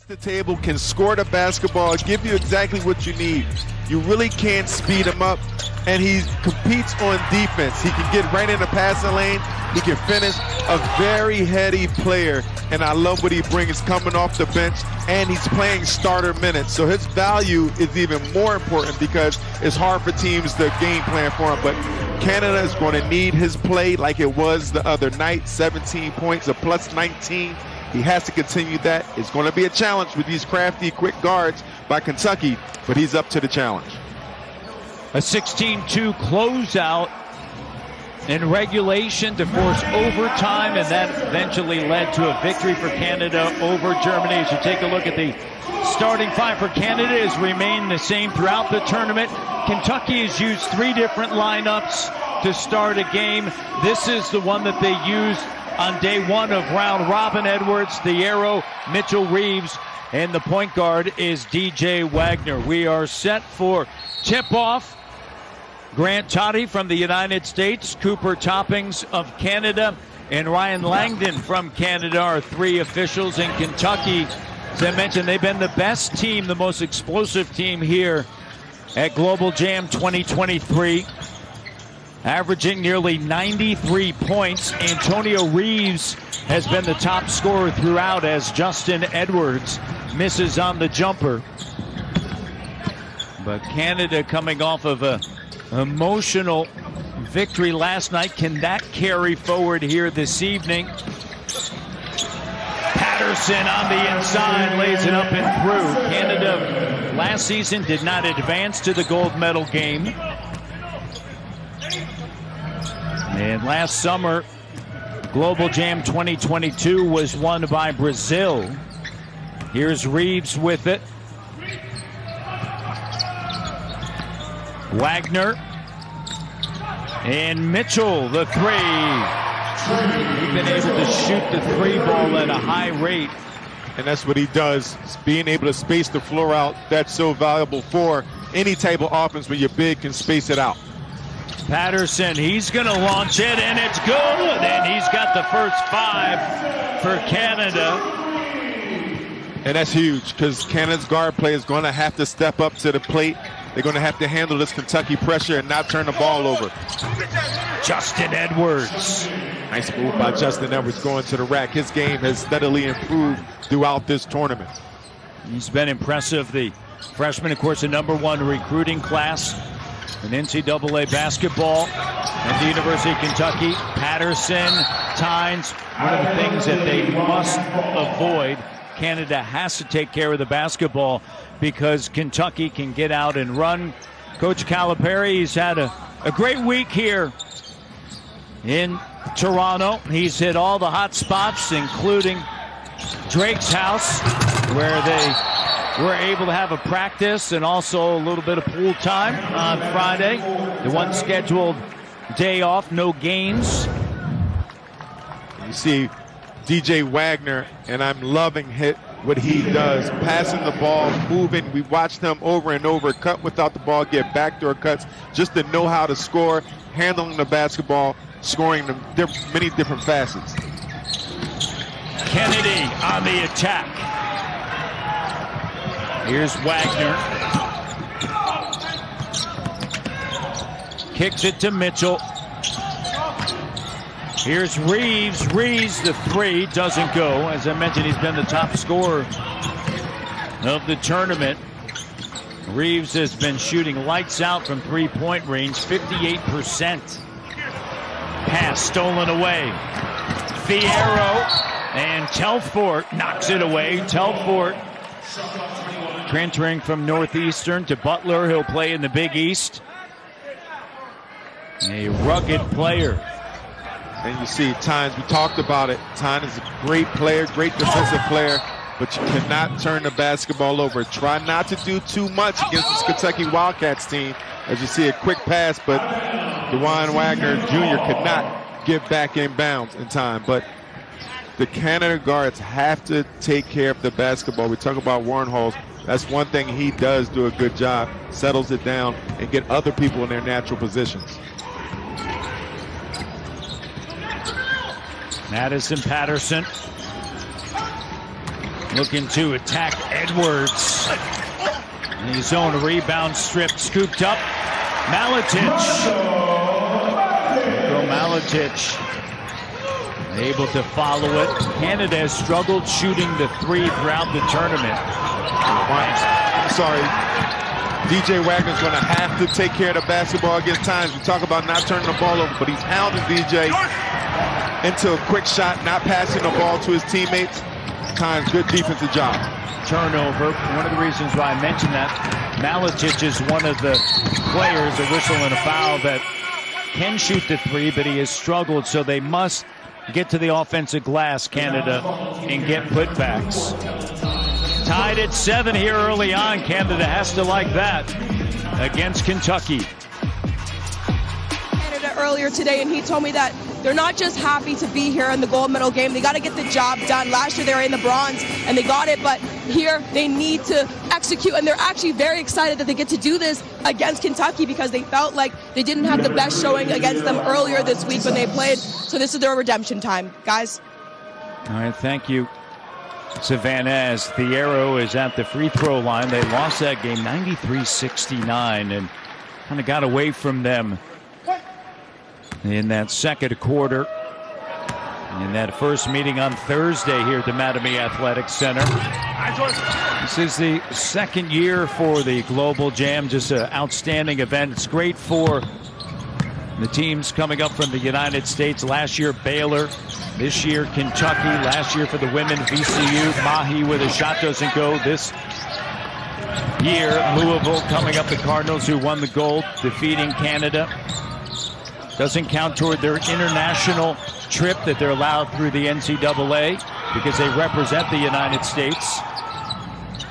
The table can score the basketball, give you exactly what you need. You really can't speed him up, and he competes on defense. He can get right in the passing lane. He can finish. A very heady player, and I love what he brings coming off the bench, and he's playing starter minutes. So his value is even more important because it's hard for teams to game plan for him. But Canada is going to need his play like it was the other night. 17 points, a plus 19. He has to continue that. It's going to be a challenge with these crafty, quick guards by Kentucky, but he's up to the challenge. A 16-2 closeout in regulation to force overtime, and that eventually led to a victory for Canada over Germany. As you take a look at the starting five for Canada, has remained the same throughout the tournament. Kentucky has used three different lineups to start a game. This is the one that they used on day one of round robin. Edwards, the arrow, Mitchell, Reeves, and the point guard is DJ Wagner. We are set for tip-off. Grant Toddy from the United States, Cooper Toppings of Canada, and Ryan Langdon from Canada are three officials. In Kentucky, as I mentioned, they've been the best team, the most explosive team here at GLOBL Jam 2023. Averaging nearly 93 points. Antonio Reeves has been the top scorer throughout as Justin Edwards misses on the jumper. But Canada coming off of a emotional victory last night. Can that carry forward here this evening? Patterson on the inside lays it up and through. Canada last season did not advance to the gold medal game. And last summer, GLOBL Jam 2022 was won by Brazil. Here's Reeves with it. Wagner. And Mitchell, the three. He's been able to shoot the three ball at a high rate. And that's what he does, is being able to space the floor out. That's so valuable for any type of offense where your big can space it out. Patterson, he's going to launch it, and it's good. And he's got the first five for Canada. And that's huge because Canada's guard play is going to have to step up to the plate. They're going to have to handle this Kentucky pressure and not turn the ball over. Justin Edwards. Nice move by Justin Edwards going to the rack. His game has steadily improved throughout this tournament. He's been impressive. The freshman, of course, the #1 recruiting class in NCAA basketball at the University of Kentucky. Patterson, Tynes, one of the things that they must avoid. Canada has to take care of the basketball because Kentucky can get out and run. Coach Calipari, he's had a great week here in Toronto. He's hit all the hot spots, including Drake's house, where they were able to have a practice and also a little bit of pool time on Friday. The one scheduled day off, no games. You see DJ Wagner, and I'm loving what he does. Passing the ball, moving. We watched him over and over, cut without the ball, get backdoor cuts, just to know how to score, handling the basketball, scoring them many different facets. Kennedy on the attack. Here's Wagner. Kicks it to Mitchell. Here's Reeves. Reeves, the three, doesn't go. As I mentioned, he's been the top scorer of the tournament. Reeves has been shooting lights out from three-point range, 58%. Pass stolen away. Fierro and Telfort knocks it away. Telfort transferring from Northeastern to Butler. He'll play in the Big East. A rugged player. And you see Tynes, we talked about it. Tynes is a great player, great defensive player, but you cannot turn the basketball over. Try not to do too much against this Kentucky Wildcats team. As you see, a quick pass, but DeJuan Wagner Jr. could not get back in bounds in time. But the Canada guards have to take care of the basketball. We talk about Warrenholz. That's one thing he does do a good job, settles it down and get other people in their natural positions. Addison Patterson. looking to attack Edwards. And his own rebound strip scooped up. Malatic. Malatic able to follow it. Canada has struggled shooting the three throughout the tournament. I'm sorry. DJ Wagner's going to have to take care of the basketball against times. We talk about not turning the ball over, but he's hounding DJ into a quick shot, not passing the ball to his teammates. Times, good defensive job. Turnover. One of the reasons why I mentioned that, Malatic is one of the players, a whistle and a foul, that can shoot the three, but he has struggled, so they must get to the offensive glass, Canada, and get putbacks. Tied at 7 here early on. Canada has to like that against Kentucky. Canada earlier today, and he told me that they're not just happy to be here in the gold medal game. They got to get the job done. Last year they were in the bronze and they got it, but here they need to execute, and they're actually very excited that they get to do this against Kentucky because they felt like they didn't have the best showing against them earlier this week when they played. So this is their redemption time, guys. All right, thank you, Savannah. As Thiero is at the free throw line. They lost that game 93-69 and kind of got away from them in that second quarter. In that first meeting on Thursday here at the Mattamy Athletic Center. This is the second year for the GLOBL Jam. Just an outstanding event. It's great for the teams coming up from the United States. Last year, Baylor. This year, Kentucky. Last year for the women, VCU. Mahi with a shot doesn't go. This year, Louisville coming up, the Cardinals, who won the gold, defeating Canada. Doesn't count toward their international trip that they're allowed through the NCAA because they represent the United States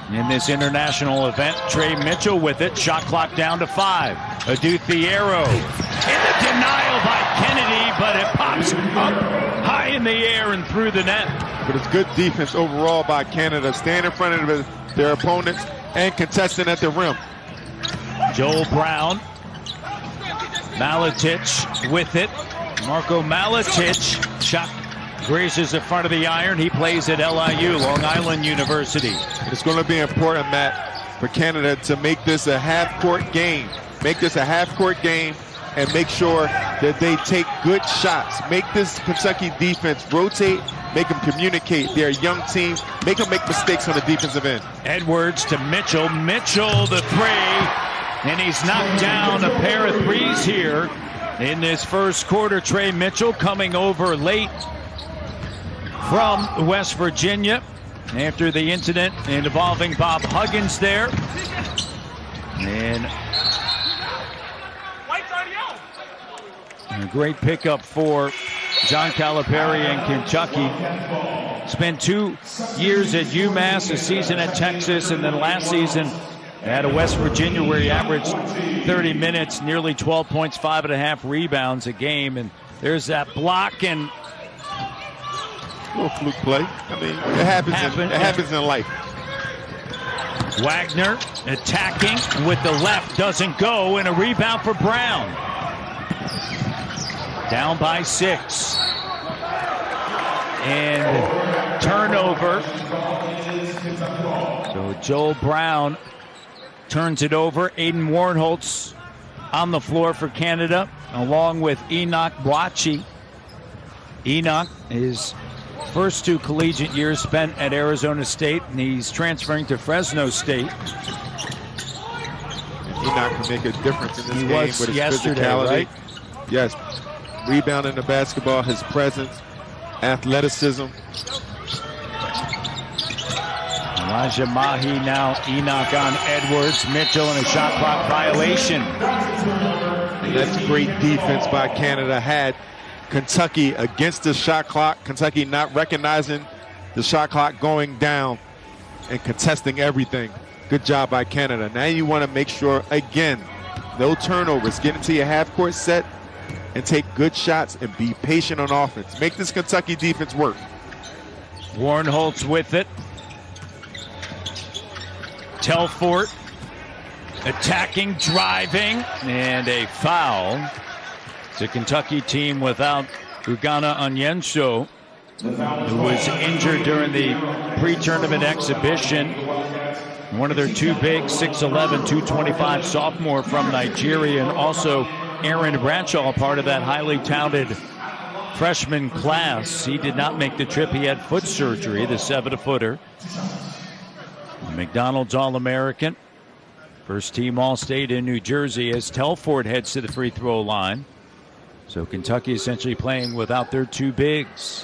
in this international event. Tre Mitchell with it. Shot clock down to 5. Adu Thiero in the denial by Kennedy, but it pops up high in the air and through the net. But it's good defense overall by Canada. Stand in front of their opponents and contesting at the rim. Joel Brown. Malatic with it. Marco Malatic. Shot grazes the front of the iron. He plays at LIU, Long Island University. It's going to be important, Matt, for Canada to make this a half-court game. Make this a half-court game and make sure that they take good shots. Make this Kentucky defense rotate, make them communicate. They're a young team. Make them make mistakes on the defensive end. Edwards to Mitchell. Mitchell the three. And he's knocked down a pair of threes here in this first quarter. Tre Mitchell coming over late from West Virginia after the incident involving Bob Huggins there. And a great pickup for John Calipari and Kentucky. Spent 2 years at UMass, a season at Texas, and then last season at West Virginia, where he averaged 30 minutes, nearly 12 points, 5.5 rebounds a game. And there's that block and a little fluke play. I mean, it happens in life. Wagner attacking with the left, doesn't go, and a rebound for Brown. Down by 6. And turnover. So Joel Brown turns it over. Aiden Warnholtz on the floor for Canada, along with Enoch Boakye. Enoch, his first 2 collegiate years spent at Arizona State, and he's transferring to Fresno State. Enoch can make a difference in this game with his physicality. Right? Yes. Rebounding the basketball, his presence, athleticism. Elijah Mahi now. Enoch on Edwards. Mitchell in a shot clock violation. And that's great defense by Canada. Had Kentucky against the shot clock. Kentucky not recognizing the shot clock going down and contesting everything. Good job by Canada. Now you want to make sure, again, no turnovers. Get into your half-court set and take good shots and be patient on offense. Make this Kentucky defense work. Warnholtz with it. Telfort attacking, driving, and a foul. It's a Kentucky team without Ugonna Onyenso, who was injured during the pre-tournament exhibition. One of their two bigs, 6'11", 225 sophomore from Nigeria, and also Aaron Bradshaw, part of that highly touted freshman class. He did not make the trip. He had foot surgery, the 7-footer. McDonald's All-American. First team All-State in New Jersey as Telford heads to the free throw line. So Kentucky essentially playing without their two bigs.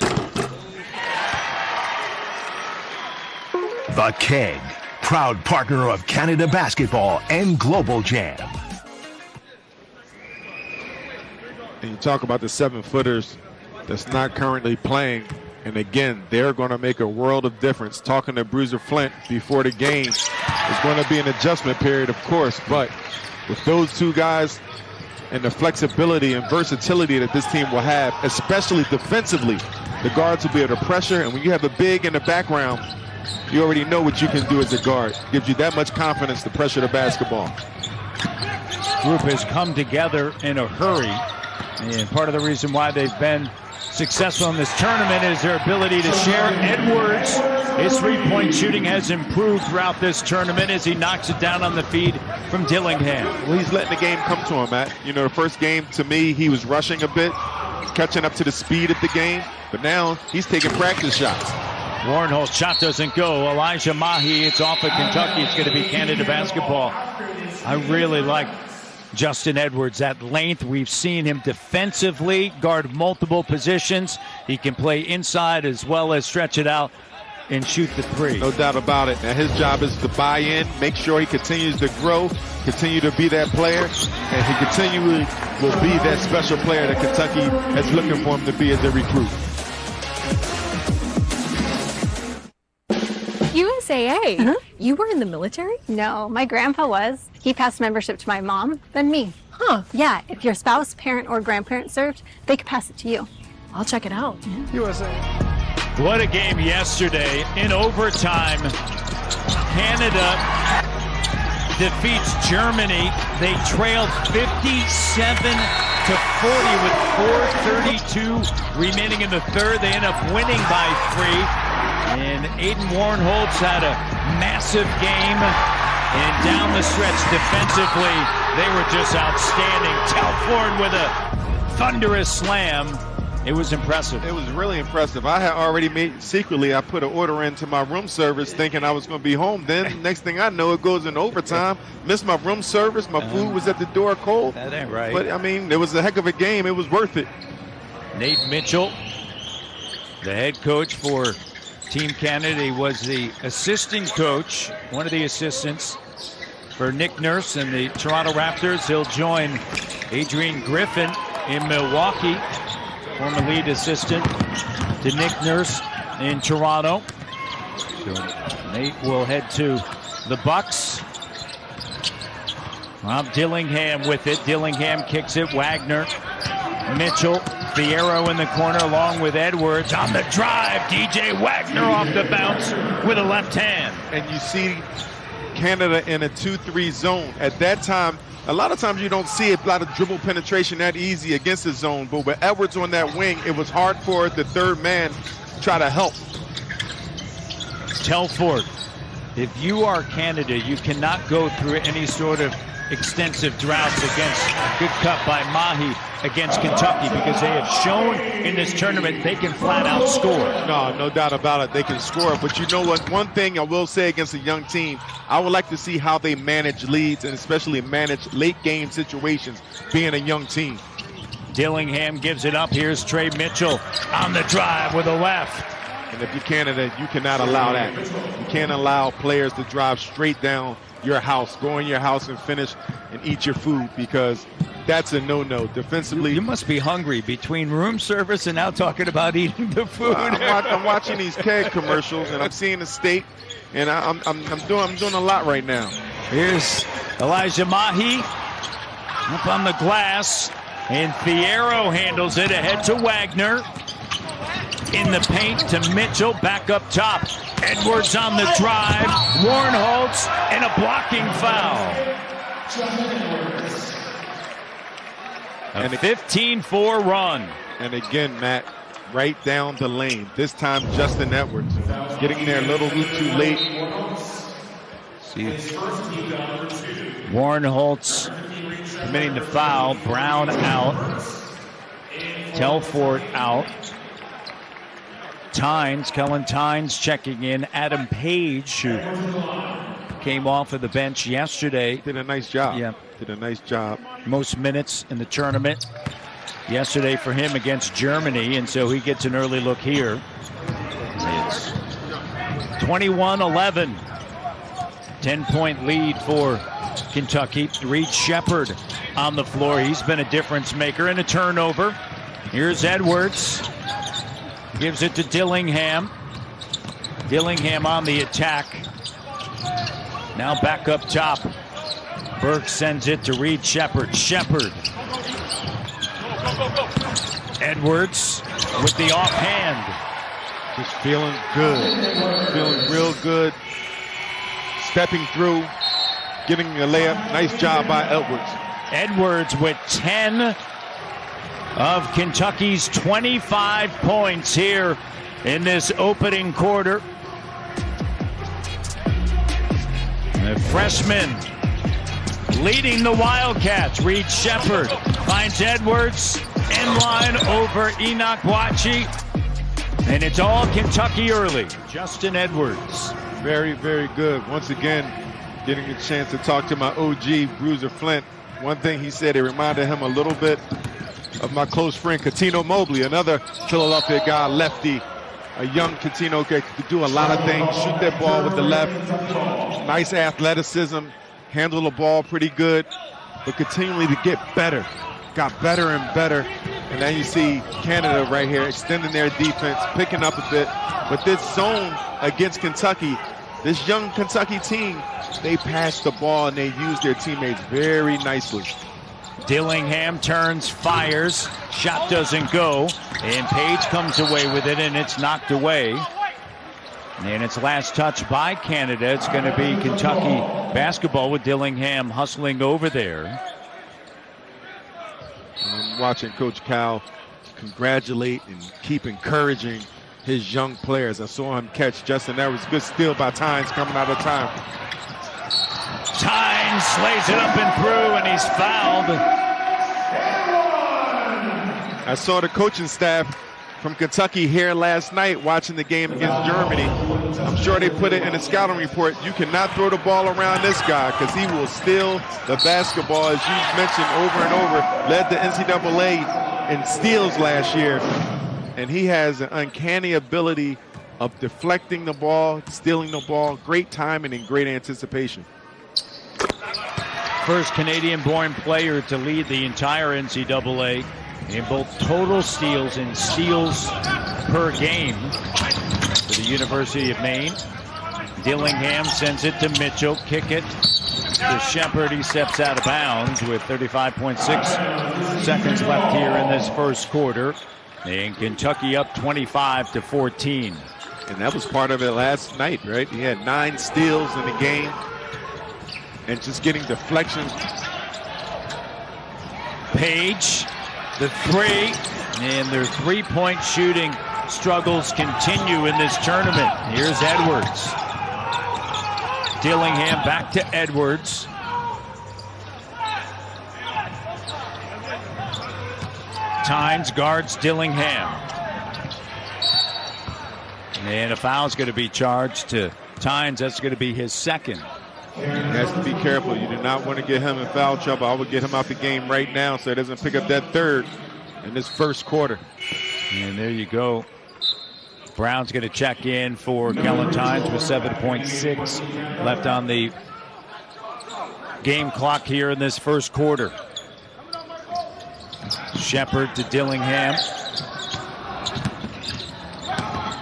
The Keg, proud partner of Canada Basketball and GLOBL Jam. And you talk about the 7-footers that's not currently playing, and again, they're going to make a world of difference. Talking to Bruiser Flint before the game, it's going to be an adjustment period, of course, but with those two guys and the flexibility and versatility that this team will have, especially defensively, the guards will be able to pressure, and when you have a big in the background, you already know what you can do as a guard. Gives you that much confidence to pressure the basketball. Group has come together in a hurry, and part of the reason why they've been successful in this tournament is their ability to share. Edwards, his three-point shooting has improved throughout this tournament as he knocks it down on the feed from Dillingham. Well, he's letting the game come to him, Matt. You know, the first game, to me, he was rushing a bit, catching up to the speed of the game, but now he's taking practice shots. Warrenholt's shot doesn't go. Elijah Mahi, it's off of Kentucky. It's going to be Canada basketball. I really like Justin Edwards at length. We've seen him defensively guard multiple positions. He can play inside as well as stretch it out and shoot the three. No doubt about it. Now his job is to buy in, make sure he continues to grow, continue to be that player, and he continually will be that special player that Kentucky is looking for him to be as a recruit. USAA? You were in the military? No, my grandpa was. He passed membership to my mom, then me. Huh. Yeah, if your spouse, parent, or grandparent served, they could pass it to you. I'll check it out. What a game yesterday. In overtime, Canada defeats Germany. They trailed 57-40 with 4:32 remaining in the third. They end up winning by 3. And Aiden Warrenholtz had a massive game. And down the stretch defensively, they were just outstanding. Telford with a thunderous slam. It was impressive. It was really impressive. I had already secretly, I put an order into my room service thinking I was going to be home. Then next thing I know, it goes in overtime. Missed my room service. My food was at the door cold. That ain't right. But, I mean, it was a heck of a game. It was worth it. Nate Mitchell, the head coach for Team Canada. He was the assistant coach, one of the assistants for Nick Nurse and the Toronto Raptors. He'll join Adrian Griffin in Milwaukee, former lead assistant to Nick Nurse in Toronto. So Nate will head to the Bucks. Rob Dillingham with it. Dillingham kicks it. Wagner, Mitchell, Fierro in the corner along with Edwards on the drive. DJ Wagner off the bounce with a left hand. And you see Canada in a 2-3 zone. At that time, a lot of times you don't see a lot of dribble penetration that easy against the zone, but with Edwards on that wing, it was hard for the third man to try to help. Telford, if you are Canada, you cannot go through any sort of extensive droughts against good cut by Mahi against Kentucky, because they have shown in this tournament they can flat out score. No doubt about it. They can score. But you know what? One thing I will say against a young team, I would like to see how they manage leads and especially manage late game situations being a young team. Dillingham gives it up. Here's Tre Mitchell on the drive with a left. And if you're Canada, you cannot allow that. You can't allow players to drive straight down your house, go in your house and finish and eat your food, because that's a no-no. Defensively, you must be hungry between room service and now talking about eating the food. I'm watching these keg commercials and I'm seeing the state, and I'm doing a lot right now. Here's Elijah Mahi up on the glass, and Fierro handles it ahead to Wagner. In the paint to Mitchell, back up top. Edwards on the drive. Warrenholtz, and a blocking foul. A 15-4 run. And again, Matt, right down the lane. This time, Justin Edwards getting there a little too late. See, Warren Holtz committing the foul. Brown out. Telfort out. Kellen Tynes checking in. Adam Page, who came off of the bench yesterday. Did a nice job. Yeah. Did a nice job. Most minutes in the tournament yesterday for him against Germany, and so he gets an early look here. It's 21-11. 10-point lead for Kentucky. Reed Sheppard on the floor. He's been a difference maker and a turnover. Here's Edwards. Gives it to Dillingham. Dillingham on the attack. Now back up top. Burke sends it to Reed Sheppard. Sheppard. Edwards with the offhand. Just feeling good. Feeling real good. Stepping through. Getting a layup. Nice job by Edwards. Edwards with 10 of Kentucky's 25 points here in this opening quarter. The freshman leading the Wildcats. Reed Sheppard finds Edwards in line over Enoch Wachi. And it's all Kentucky early. Justin Edwards. Very, very good. Once again, getting a chance to talk to my OG, Bruiser Flint. One thing he said, it reminded him a little bit of my close friend, Katino Mobley, another Philadelphia guy, lefty. A young Katino could do a lot of things, shoot that ball with the left. Nice athleticism, handle the ball pretty good, but continually to get better. Got better and better. And now you see Canada right here extending their defense, picking up a bit. But this zone against Kentucky, this young Kentucky team, they pass the ball and they use their teammates very nicely. Dillingham turns, fires, shot doesn't go, and Page comes away with it, and it's knocked away. And it's last touch by Canada. It's going to be Kentucky basketball with Dillingham hustling over there. I'm watching Coach Cal congratulate and keep encouraging his young players. I saw him catch Justin Edwards. Good steal by Tynes coming out of time. Tynes slays it up and through, and he's fouled. I saw the coaching staff from Kentucky here last night watching the game against Germany. I'm sure they put it in a scouting report. You cannot throw the ball around this guy because he will steal the basketball, as you mentioned over and over. Led the NCAA in steals last year. And he has an uncanny ability of deflecting the ball, stealing the ball, great timing and great anticipation. First Canadian-born player to lead the entire NCAA in both total steals and steals per game for the University of Maine. Dillingham sends it to Mitchell. Kick it to Sheppard. He steps out of bounds with 35.6 seconds left here in this first quarter. And Kentucky up 25-14. And that was part of it last night, right? He had 9 steals in the game. And just getting deflections. Page, the three, and their three-point shooting struggles continue in this tournament. Here's Edwards. Dillingham back to Edwards. Tynes guards Dillingham. And a foul's going to be charged to Tynes. That's going to be his second. He has to be careful. You do not want to get him in foul trouble. I would get him out the game right now so he doesn't pick up that third in this first quarter. And there you go. Brown's going to check in for Kellen Tynes with 7.6 left on the game clock here in this first quarter. Sheppard to Dillingham.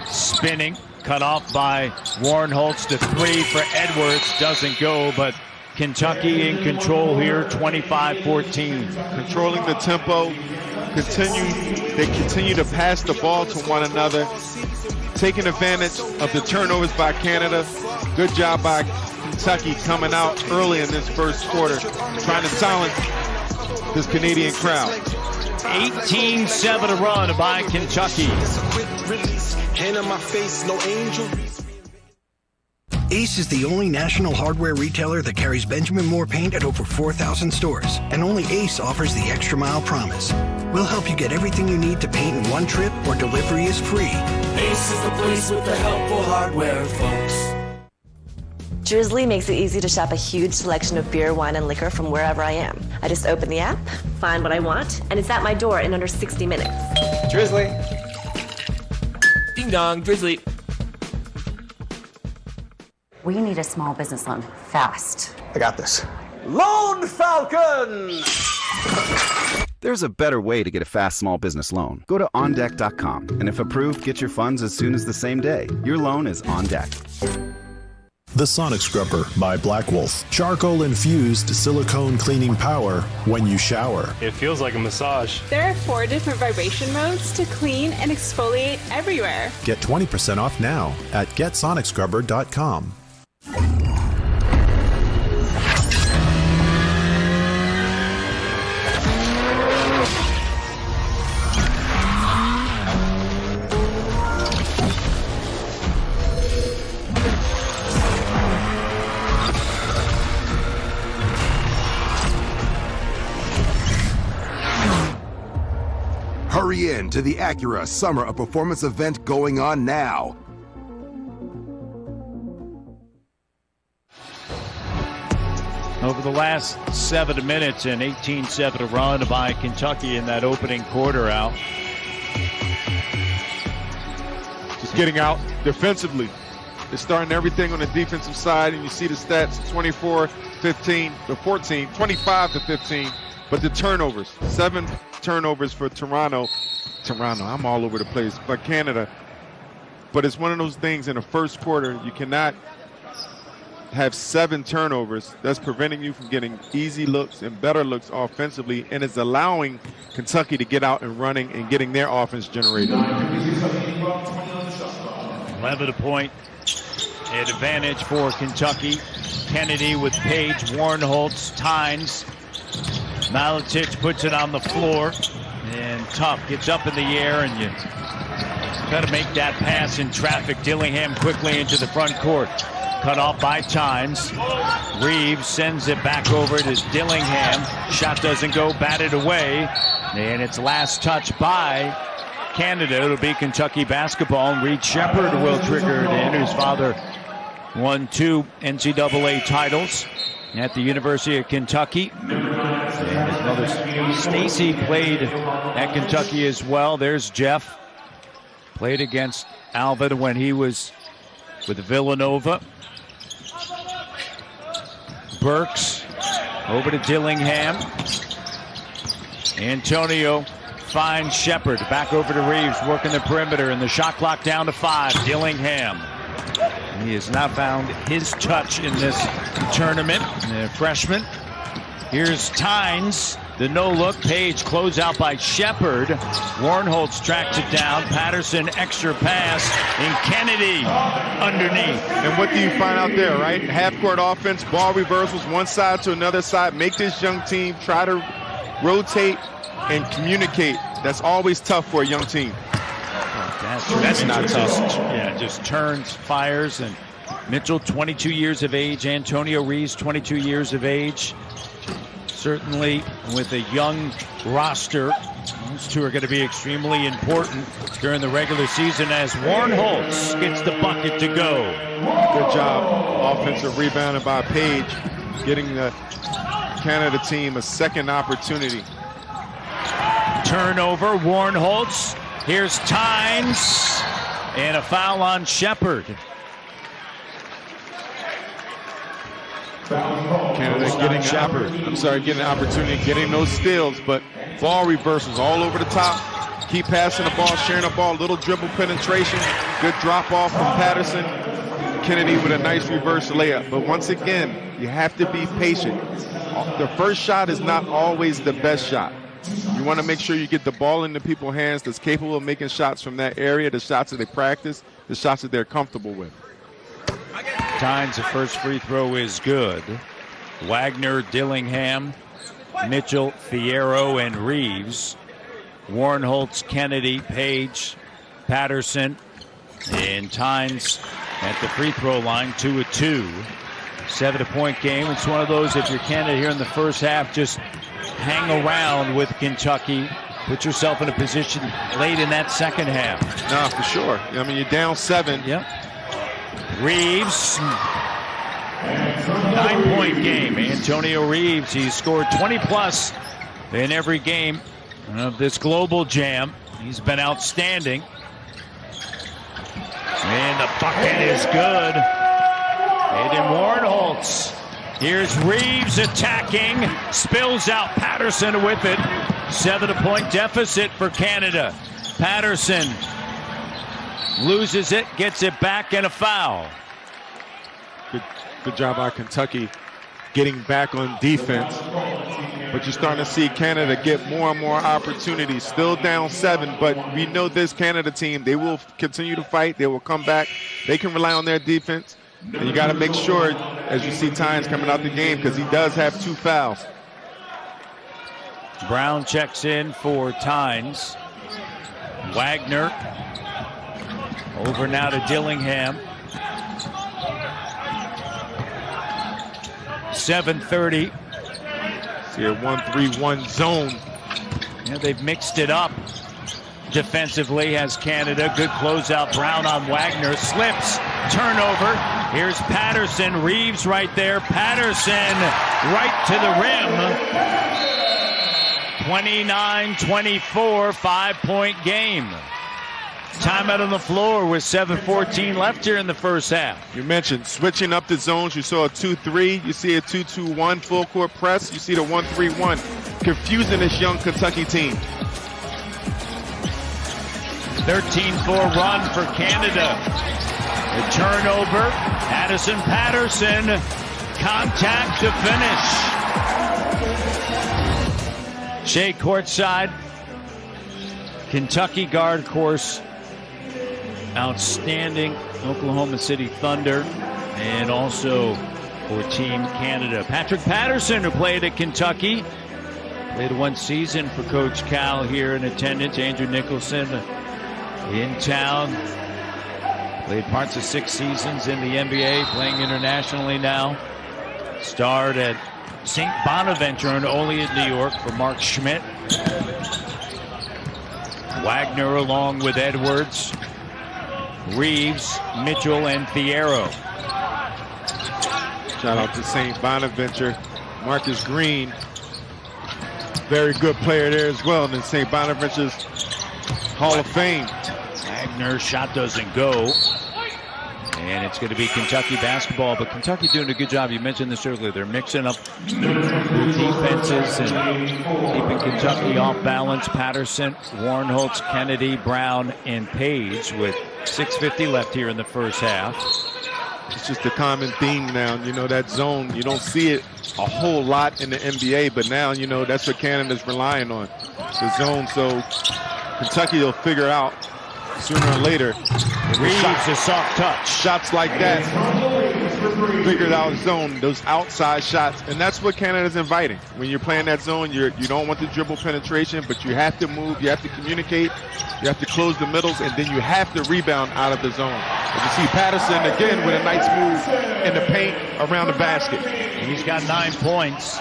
Spinning. Cut off by Warren Holtz. The three for Edwards doesn't go, but Kentucky in control here, 25-14. Controlling the tempo. They continue to pass the ball to one another. Taking advantage of the turnovers by Canada. Good job by Kentucky coming out early in this first quarter, trying to silence this Canadian crowd. 18-7 run by Kentucky. Ace is the only national hardware retailer that carries Benjamin Moore paint at over 4,000 stores. And only Ace offers the extra mile promise. We'll help you get everything you need to paint in one trip, or delivery is free. Ace is the place with the helpful hardware, folks. Drizzly makes it easy to shop a huge selection of beer, wine, and liquor from wherever I am. I just open the app, find what I want, and it's at my door in under 60 minutes. Drizzly. Ding dong, Drizzly. We need a small business loan fast. I got this. Loan Falcon! There's a better way to get a fast small business loan. Go to OnDeck.com, and if approved, get your funds as soon as the same day. Your loan is on deck. The Sonic Scrubber by Black Wolf. Charcoal-infused silicone cleaning power when you shower. It feels like a massage. There are 4 different vibration modes to clean and exfoliate everywhere. Get 20% off now at GetSonicScrubber.com. Hurry in to the Acura Summer of Performance event going on now. Over the last 7 minutes, an 18-7 run by Kentucky in that opening quarter out. Just getting out defensively. They're starting everything on the defensive side, and you see the stats, 24-15 to 14, 25 to 15. But the turnovers, 7 turnovers for Toronto, I'm all over the place, but Canada. But it's one of those things in the first quarter, you cannot have 7 turnovers. That's preventing you from getting easy looks and better looks offensively, and it's allowing Kentucky to get out and running and getting their offense generated. 11-point advantage for Kentucky. Kennedy with Page, Warnholtz, Tynes. Miletich puts it on the floor, and Tough gets up in the air, and you got to make that pass in traffic. Dillingham quickly into the front court. Cut off by Tynes. Reeves sends it back over to Dillingham. Shot doesn't go, batted away. And it's last touch by Canada. It'll be Kentucky basketball. And Reed Shepherd will trigger it in, whose father won 2 NCAA titles at the University of Kentucky. And his mother Stacy played at Kentucky as well. There's Jeff. Played against Alvin when he was with Villanova. Burks over to Dillingham. Antonio finds Shepherd. Back over to Reeves, working the perimeter, and the shot clock down to 5. Dillingham. He has not found his touch in this tournament. Freshman. Here's Tynes. The no-look. Page close out by Shepherd. Warnholtz tracks it down. Patterson extra pass. And Kennedy underneath. And what do you find out there, right? Half-court offense, ball reversals, one side to another side. Make this young team try to rotate and communicate. That's always tough for a young team. That's not tough. Just turns, fires, and Mitchell, 22 years of age. Antonio Reeves, 22 years of age. Certainly, with a young roster, those two are going to be extremely important during the regular season as Warnholtz gets the bucket to go. Good job. Offensive rebounding by Page, getting the Canada team a second opportunity. Turnover, Warnholtz. Here's Tynes, and a foul on Shepherd. Canada getting an opportunity, getting those steals, but ball reversals all over the top. Keep passing the ball, sharing the ball, little dribble penetration. Good drop off from Patterson. Kennedy with a nice reverse layup. But once again, you have to be patient. The first shot is not always the best shot. You want to make sure you get the ball into people's hands that's capable of making shots from that area, the shots that they practice, the shots that they're comfortable with. Tynes, the first free throw is good. Wagner, Dillingham, Mitchell, Fierro, and Reeves. Warnholtz, Kennedy, Page, Patterson, and Tynes at the free throw line, 2 of 2. 7-point game. It's one of those, if you're Canada here in the first half, just hang around with Kentucky. Put yourself in a position late in that second half. No, for sure. I mean, you're down 7. Yep. Reeves, 9-point game. Antonio Reeves, he's scored 20-plus in every game of this Global Jam. He's been outstanding. And the bucket is good. Aiden Warnholtz. Here's Reeves attacking. Spills out. Patterson with it. 7-point deficit for Canada. Patterson loses it, gets it back, and a foul. Good job by Kentucky getting back on defense. But you're starting to see Canada get more and more opportunities. Still down 7, but we know this Canada team, they will continue to fight. They will come back. They can rely on their defense. And you got to make sure, as you see Tynes coming out the game, because he does have 2 fouls. Brown checks in for Tynes. Wagner over now to Dillingham. 7:30. See a 1-3-1 zone. Yeah, they've mixed it up defensively as Canada. Good closeout. Brown on Wagner. Slips. Turnover. Here's Patterson. Reeves right there. Patterson right to the rim. 29-24, 5-point game. Timeout on the floor with 7:14 left here in the first half. You mentioned switching up the zones. You saw a 2-3. You see a 2-2-1 full court press. You see the 1-3-1. Confusing this young Kentucky team. 13-4 run for Canada. The turnover. Addison Patterson. Contact to finish. Shea courtside. Kentucky guard, of course, outstanding Oklahoma City Thunder, and also for Team Canada. Patrick Patterson, who played at Kentucky, played 1 season for Coach Cal here in attendance. Andrew Nicholson in town. Played parts of 6 seasons in the NBA, playing internationally now. Starred at St. Bonaventure in Olean, New York for Mark Schmidt. Wagner along with Edwards, Reeves, Mitchell, and Fierro. Shout out to St. Bonaventure. Marcus Green, very good player there as well in St. Bonaventure's Hall of Fame. Wagner's shot doesn't go. And it's going to be Kentucky basketball, but Kentucky doing a good job. You mentioned this earlier. They're mixing up their defenses and keeping Kentucky off balance. Patterson, Warnholtz, Kennedy, Brown, and Page with 6:50 left here in the first half. It's just a common theme now. You know, that zone, you don't see it a whole lot in the NBA, but now, you know, that's what Canada's relying on, the zone. So Kentucky will figure out sooner or later. Reeves a soft touch. Shots like that, figured out zone, those outside shots, and that's what Canada's inviting. When you're playing that zone, you don't want the dribble penetration, but you have to move, you have to communicate, you have to close the middles, and then you have to rebound out of the zone. And you see Patterson again with a nice move in the paint around the basket. And he's got 9 points.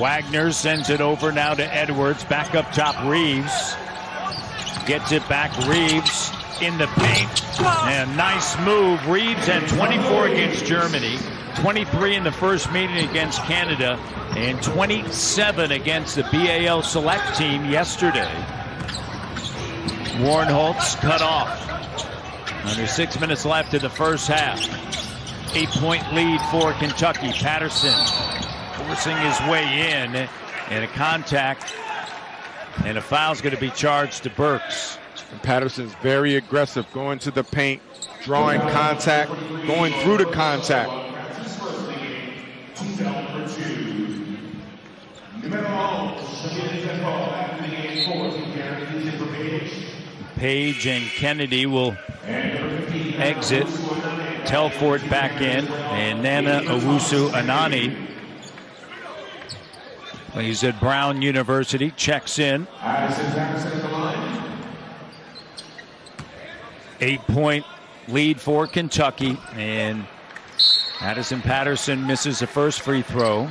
Wagner sends it over now to Edwards. Back up top, Reeves. Gets it back, Reeves in the paint. And nice move. Reeves had 24 against Germany, 23 in the first meeting against Canada, and 27 against the BAL select team yesterday. Warnholtz cut off. Under 6 minutes left in the first half. 8-point lead for Kentucky. Patterson forcing his way in, and a contact. And a foul's going to be charged to Burks. And Patterson's very aggressive, going to the paint, drawing contact, going through the contact. Page and Kennedy will exit. Telford back in, and Nana Owusu Anani He's at Brown University, checks in. 8-point lead for Kentucky, and Addison Patterson misses the first free throw.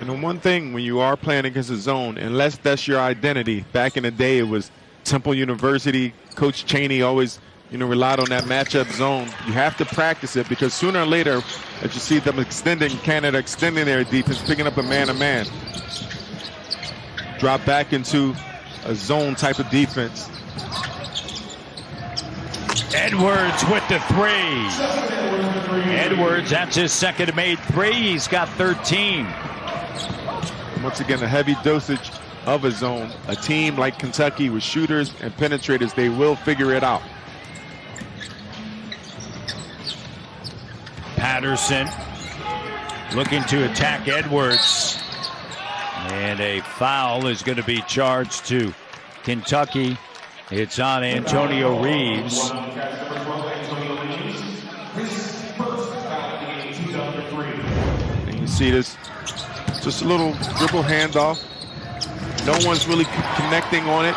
And the one thing when you are playing against a zone, unless that's your identity, back in the day it was Temple University, Coach Chaney always relied on that matchup zone. You have to practice it because sooner or later, as you see them Canada extending their defense, picking up a man-to-man. Drop back into a zone type of defense. Edwards with the three. Edwards, that's his second made three. He's got 13. Once again, a heavy dosage of a zone. A team like Kentucky with shooters and penetrators, they will figure it out. Patterson looking to attack Edwards. And a foul is going to be charged to Kentucky. It's on Antonio Reeves. And you see this, just a little dribble handoff. No one's really connecting on it,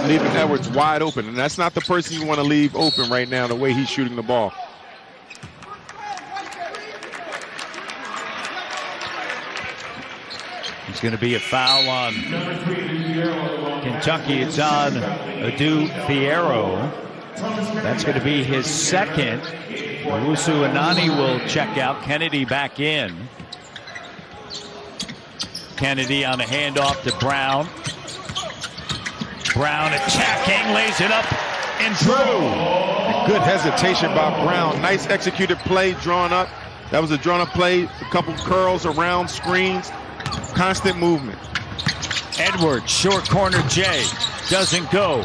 leaving Edwards wide open. And that's not the person you want to leave open right now, the way he's shooting the ball. It's going to be a foul on Kentucky. It's on Adu Fierro. That's going to be his second. Owusu Anani will check out. Kennedy back in. Kennedy on a handoff to Brown. Brown attacking, lays it up and through. Good hesitation by Brown. Nice executed play, drawn up. That was a drawn up play. A couple curls around screens. Constant movement. Edwards, short corner Jay, doesn't go.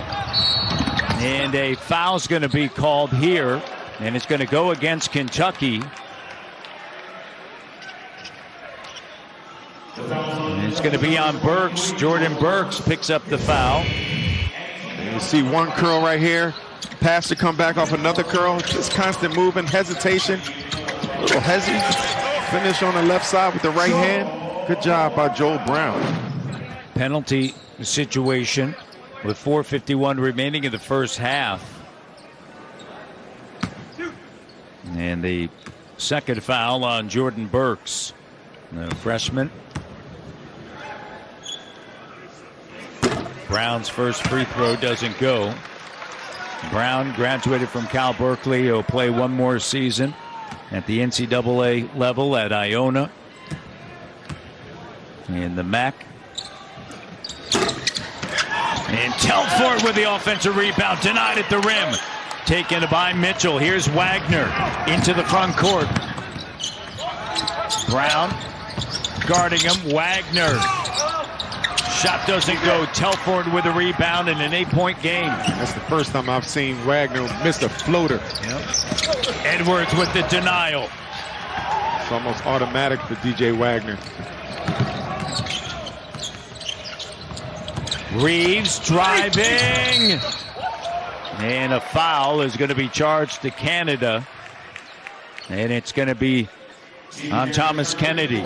And a foul's going to be called here, and it's going to go against Kentucky. And it's going to be on Burks. Jordan Burks picks up the foul. And you see one curl right here. Pass to come back off another curl. Just constant movement, hesitation. A little hezzy. Finish on the left side with the right hand. Good job by Joel Brown. Penalty situation with 4:51 remaining in the first half. And the second foul on Jordan Burks, the freshman. Brown's first free throw doesn't go. Brown graduated from Cal Berkeley. He'll play one more season at the NCAA level at Iona. And the MAC. And Telford with the offensive rebound, denied at the rim. Taken by Mitchell. Here's Wagner into the front court. Brown guarding him. Wagner. Shot doesn't go. Telford with a rebound in an 8-point game. That's the first time I've seen Wagner miss a floater. Yep. Edwards with the denial. It's almost automatic for DJ Wagner. Reeves driving. And a foul is going to be charged to Canada. And it's going to be on Thomas Kennedy.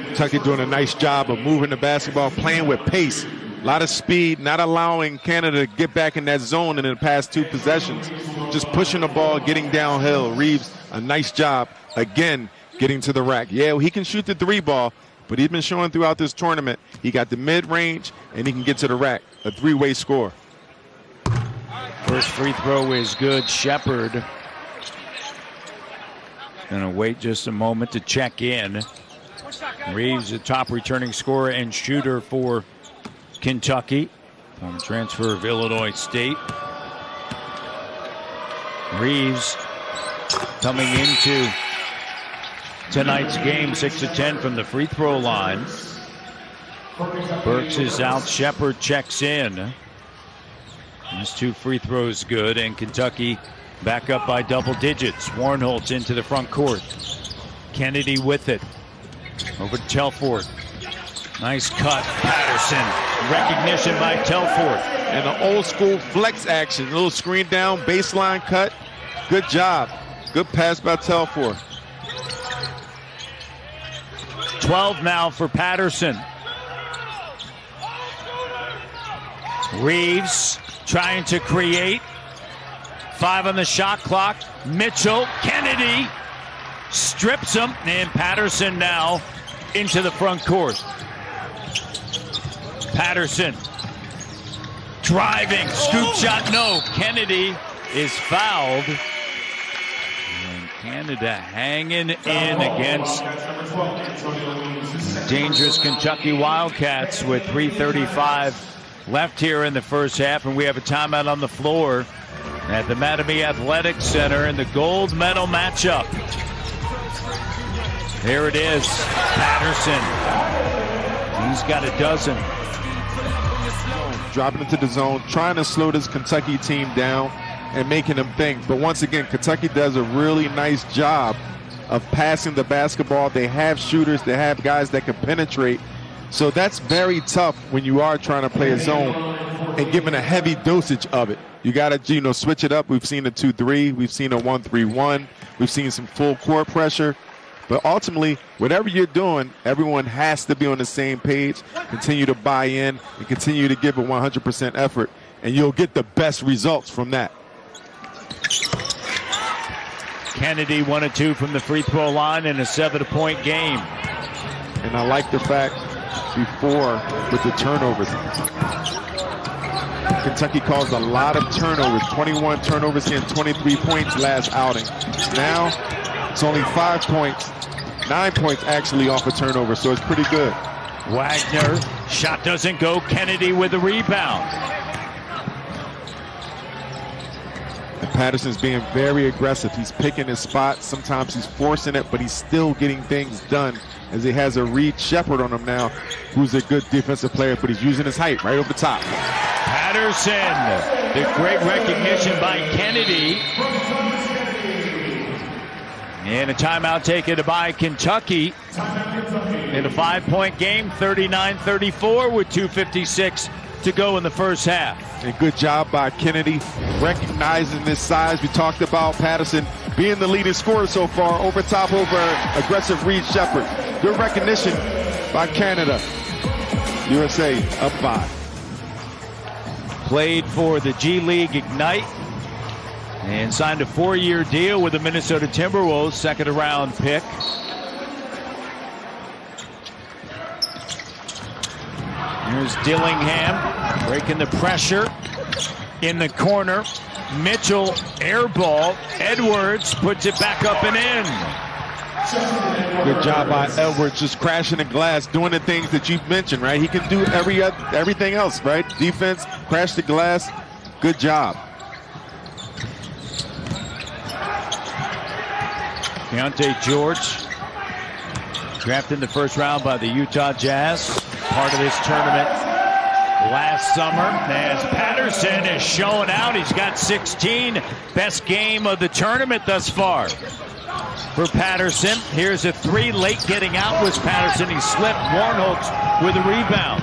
Kentucky doing a nice job of moving the basketball, playing with pace. A lot of speed, not allowing Canada to get back in that zone in the past two possessions. Just pushing the ball, getting downhill. Reeves, a nice job, again, getting to the rack. Yeah, well, he can shoot the three ball, but he's been showing throughout this tournament. He got the mid-range, and he can get to the rack. A three-way score. First free throw is good. Shepard going to wait just a moment to check in. Reeves, the top returning scorer and shooter for Kentucky from transfer of Illinois State. Reeves coming into tonight's game 6 of 10 from the free throw line. Burks is out. Shepard checks in. These two free throws good, and Kentucky back up by double digits. Warnholtz into the front court. Kennedy with it. Over to Telford. Nice cut. Patterson. Recognition by Telford. And an old school flex action. A little screen down, baseline cut. Good job. Good pass by Telford. 12 now for Patterson. Reeves trying to create. 5 on the shot clock. Mitchell, Kennedy strips him, and Patterson now into the front court. Patterson driving, scoop shot, no. Kennedy is fouled. And Canada hanging in against dangerous Kentucky Wildcats with 3:35 left here in the first half, and we have a timeout on the floor at the Mattamy Athletic Center in the gold medal matchup. There it is, Patterson. He's got a dozen. Dropping into the zone, trying to slow this Kentucky team down and making them think. But once again, Kentucky does a really nice job of passing the basketball. They have shooters, they have guys that can penetrate. So that's very tough when you are trying to play a zone and given a heavy dosage of it. You got to, switch it up. We've seen a 2-3, we've seen a 1-3-1, we've seen some full court pressure. But ultimately, whatever you're doing, everyone has to be on the same page, continue to buy in, and continue to give a 100% effort, and you'll get the best results from that. Kennedy 1 of 2 from the free throw line in a 7-point game. And I like the fact before with the turnovers. Kentucky caused a lot of turnovers, 21 turnovers and 23 points last outing. Now it's only 5 points, 9 points actually off a turnover, so it's pretty good. Wagner, shot doesn't go. Kennedy with the rebound. And Patterson's being very aggressive. He's picking his spots. Sometimes he's forcing it, but he's still getting things done as he has a Reed Shepherd on him now, who's a good defensive player, but he's using his height right over the top. Patterson, the great recognition by Kennedy. And a timeout taken by Kentucky in a 5-point game, 39-34 with 2:56 to go in the first half. And good job by Kennedy recognizing this size. We talked about Patterson being the leading scorer so far, over aggressive Reed Shepherd. Good recognition by Canada. USA up 5. Played for the G League Ignite and signed a 4-year deal with the Minnesota Timberwolves, second-round pick. Here's Dillingham breaking the pressure in the corner. Mitchell air ball. Edwards puts it back up and in. Good job by Edwards, just crashing the glass, doing the things that you've mentioned, right? He can do everything else, right? Defense, crash the glass. Good job. Keontae George, drafted in the first round by the Utah Jazz, part of this tournament last summer. As Patterson is showing out, he's got 16, best game of the tournament thus far for Patterson. Here's a 3, late getting out was Patterson. He slipped. Warnholtz with a rebound.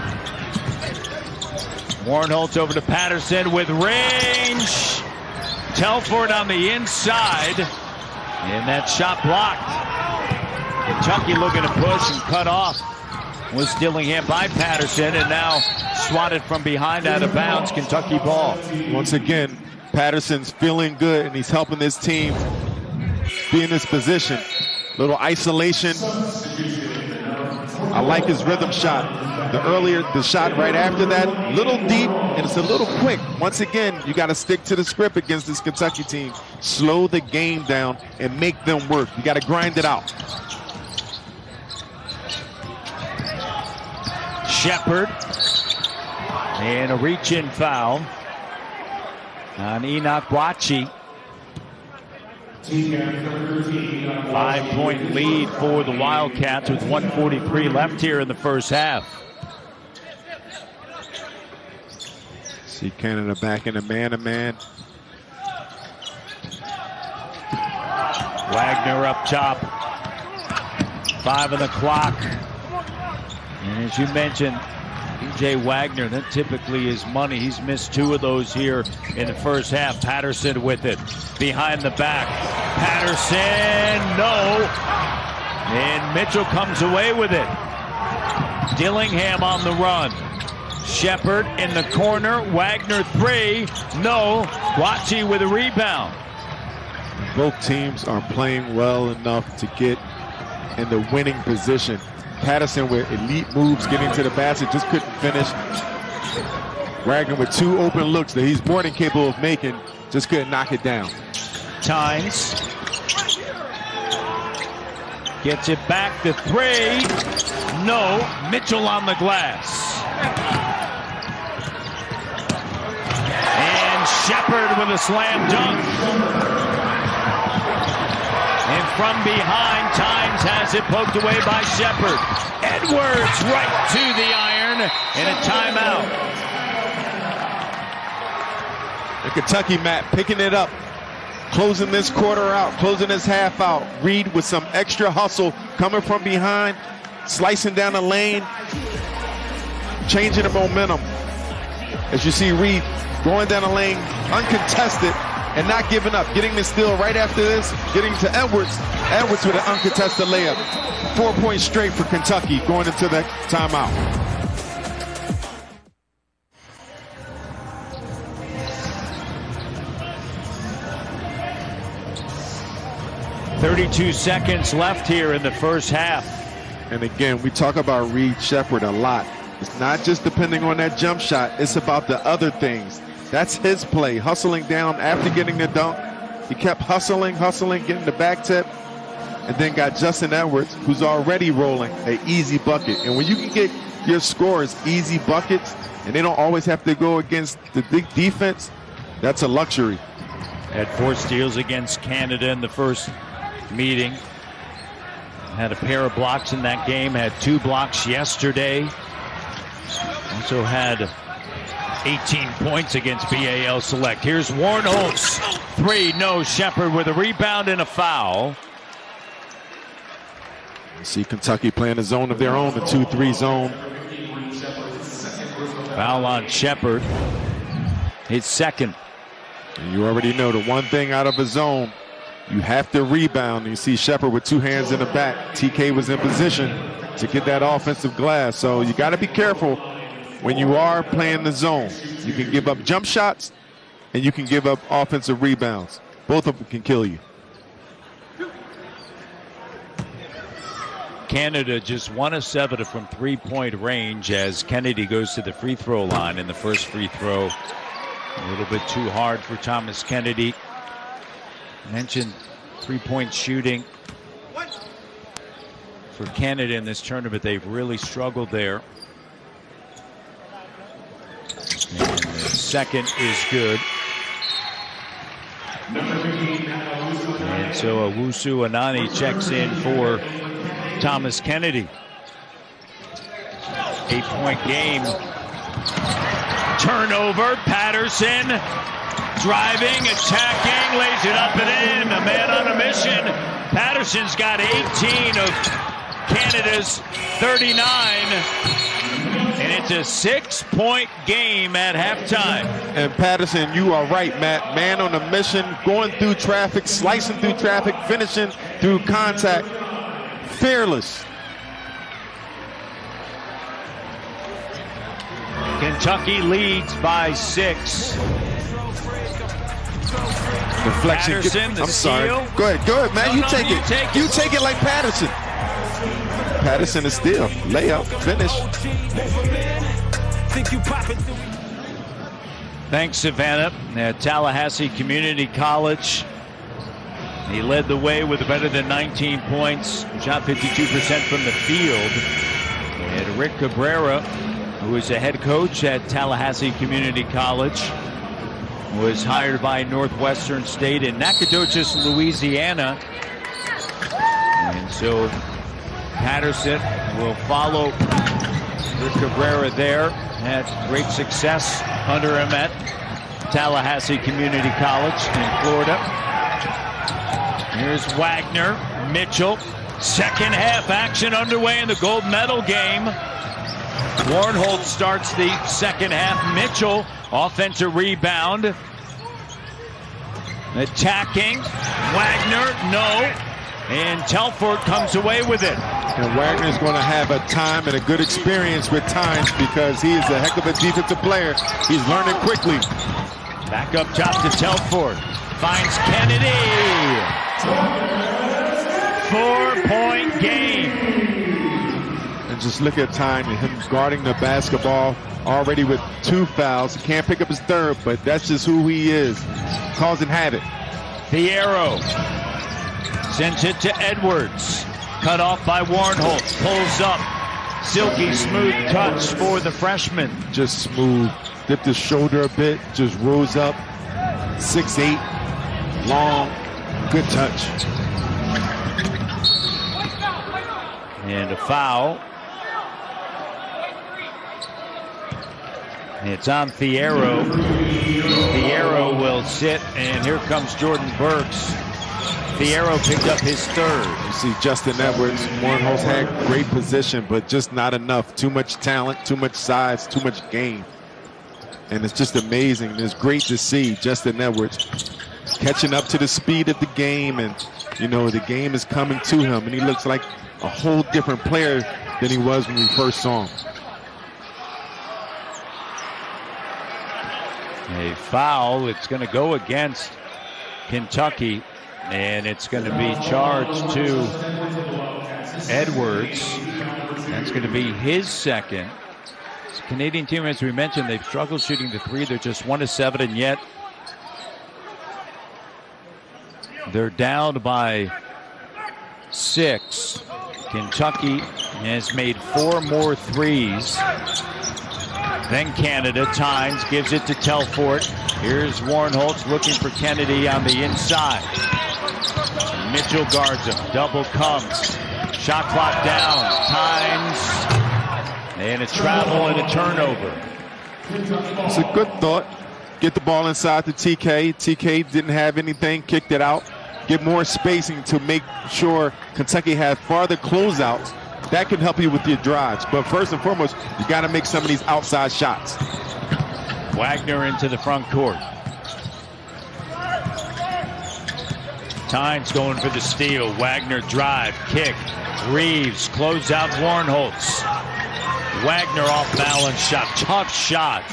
Warnholtz over to Patterson with range. Telford on the inside. And that shot blocked. Kentucky looking to push and cut off. Was Dillingham by Patterson, and now swatted from behind out of bounds. Kentucky ball. Once again, Patterson's feeling good, and he's helping this team be in this position. Little isolation. I like his rhythm shot. The shot right after that, little deep, and it's a little quick. Once again, you got to stick to the script against this Kentucky team. Slow the game down and make them work. You got to grind it out. Shepherd, and a reach-in foul on Enoch Wachi. 5-point lead for the Wildcats with 1:43 left here in the first half. See Canada back in a man-to-man. Wagner up top. 5 on the clock. And as you mentioned, DJ Wagner, that typically is money. He's missed 2 of those here in the first half. Patterson with it. Behind the back. Patterson, no. And Mitchell comes away with it. Dillingham on the run. Shepard in the corner. Wagner 3. No. Guachi with a rebound. Both teams are playing well enough to get in the winning position. Patterson with elite moves getting to the basket, just couldn't finish. Wagner with 2 open looks that he's more than capable of making, just couldn't knock it down. Tynes gets it back to 3. No. Mitchell on the glass. And Shepard with a slam dunk. And from behind, Tynes has it poked away by Shepard. Edwards right to the iron and a timeout. And Kentucky, Matt, picking it up, closing this quarter out, closing this half out. Reed with some extra hustle coming from behind, slicing down the lane, changing the momentum. As you see Reed going down the lane, uncontested, and not giving up, getting the steal right after this, getting to Edwards. Edwards with an uncontested layup. 4 points straight for Kentucky going into that timeout. .32 seconds left here in the first half. And again, we talk about Reed Shepard a lot. It's not just depending on that jump shot, it's about the other things. That's his play, hustling down after getting the dunk. He kept hustling, getting the back tip, and then got Justin Edwards, who's already rolling an easy bucket. And when you can get your scorers easy buckets, and they don't always have to go against the big defense, that's a luxury. Had 4 steals against Canada in the first meeting. Had a pair of blocks in that game, had 2 blocks yesterday. Also had 18 points against BAL Select. Here's Warnholtz. 3, no. Shepard with a rebound and a foul. You see Kentucky playing a zone of their own, the 2-3 zone. Foul on Shepard. His second. And you already know the one thing out of a zone, you have to rebound. You see Shepard with 2 hands in the back. TK was in position to get that offensive glass. So you got to be careful when you are playing the zone. You can give up jump shots and you can give up offensive rebounds. Both of them can kill you. Canada just 1 of 7 from 3-point range as Kennedy goes to the free throw line in the first free throw. A little bit too hard for Thomas Kennedy. Mentioned 3-point shooting for Canada in this tournament. They've really struggled there. And the second is good. And so Owusu Anani checks in for Thomas Kennedy. 8-point game. Turnover. Patterson driving, attacking, lays it up and in. A man on a mission. Patterson's got 18 of Canada's 39. And it's a 6-point game at halftime. And Patterson, you are right, Matt. Man on a mission, going through traffic, slicing through traffic, finishing through contact. Fearless. Kentucky leads by 6. Deflection. Patterson, the I'm sorry. steal. Go ahead, man. You take it. Take You take it like Patterson. Patterson is steal. Layup. Finish. Thanks, Savannah. At Tallahassee Community College, he led the way with better than 19 points. Shot 52% from the field. And Rick Cabrera, who is a head coach at Tallahassee Community College, was hired by Northwestern State in Nacogdoches, Louisiana. And so Patterson will follow Rick Cabrera there. Had great success under him at Tallahassee Community College in Florida. Here's Wagner, Mitchell. Second half action underway in the gold medal game. Warnholtz starts the second half. Mitchell, offensive rebound. Attacking. Wagner, no. And Telford comes away with it. And Wagner's going to have a time and a good experience with Tynes because he is a heck of a defensive player. He's learning quickly. Back up top to Telford. Finds Kennedy. 4-point game. And just look at Tynes and him guarding the basketball already with 2 fouls. He can't pick up his third, but that's just who he is. Causing havoc. Fierro sends it to Edwards. Cut off by Warnholtz. Pulls up. Silky smooth touch for the freshman. Just smooth. Dipped his shoulder a bit. Just rose up. 6'8". Long. Good touch. And a foul. It's on Fierro. Fierro will sit, and here comes Jordan Burks. Fierro picked up his third. You see Justin Edwards. Warnholtz had great position, but just not enough. Too much talent, too much size, too much game. And it's just amazing. It's great to see Justin Edwards catching up to the speed of the game, and the game is coming to him, and he looks like a whole different player than he was when we first saw him. A foul. It's going to go against Kentucky, and it's going to be charged to Edwards. That's going to be his second. It's a Canadian team, as we mentioned, they've struggled shooting the three. They're just 1 of 7, and yet they're down by 6. Kentucky has made 4 more threes. Then Canada. Tynes gives it to Telford. Here's Warnholtz looking for Kennedy on the inside. Mitchell guards him. Double comes. Shot clock down. Tynes. And a travel and a turnover. It's a good thought. Get the ball inside to TK. TK didn't have anything. Kicked it out. Get more spacing to make sure Kentucky has farther closeouts. That can help you with your drives. But first and foremost, you got to make some of these outside shots. Wagner into the front court. Tynes going for the steal. Wagner drive, kick. Reeves close out Warnholtz. Wagner off balance shot. Tough shot.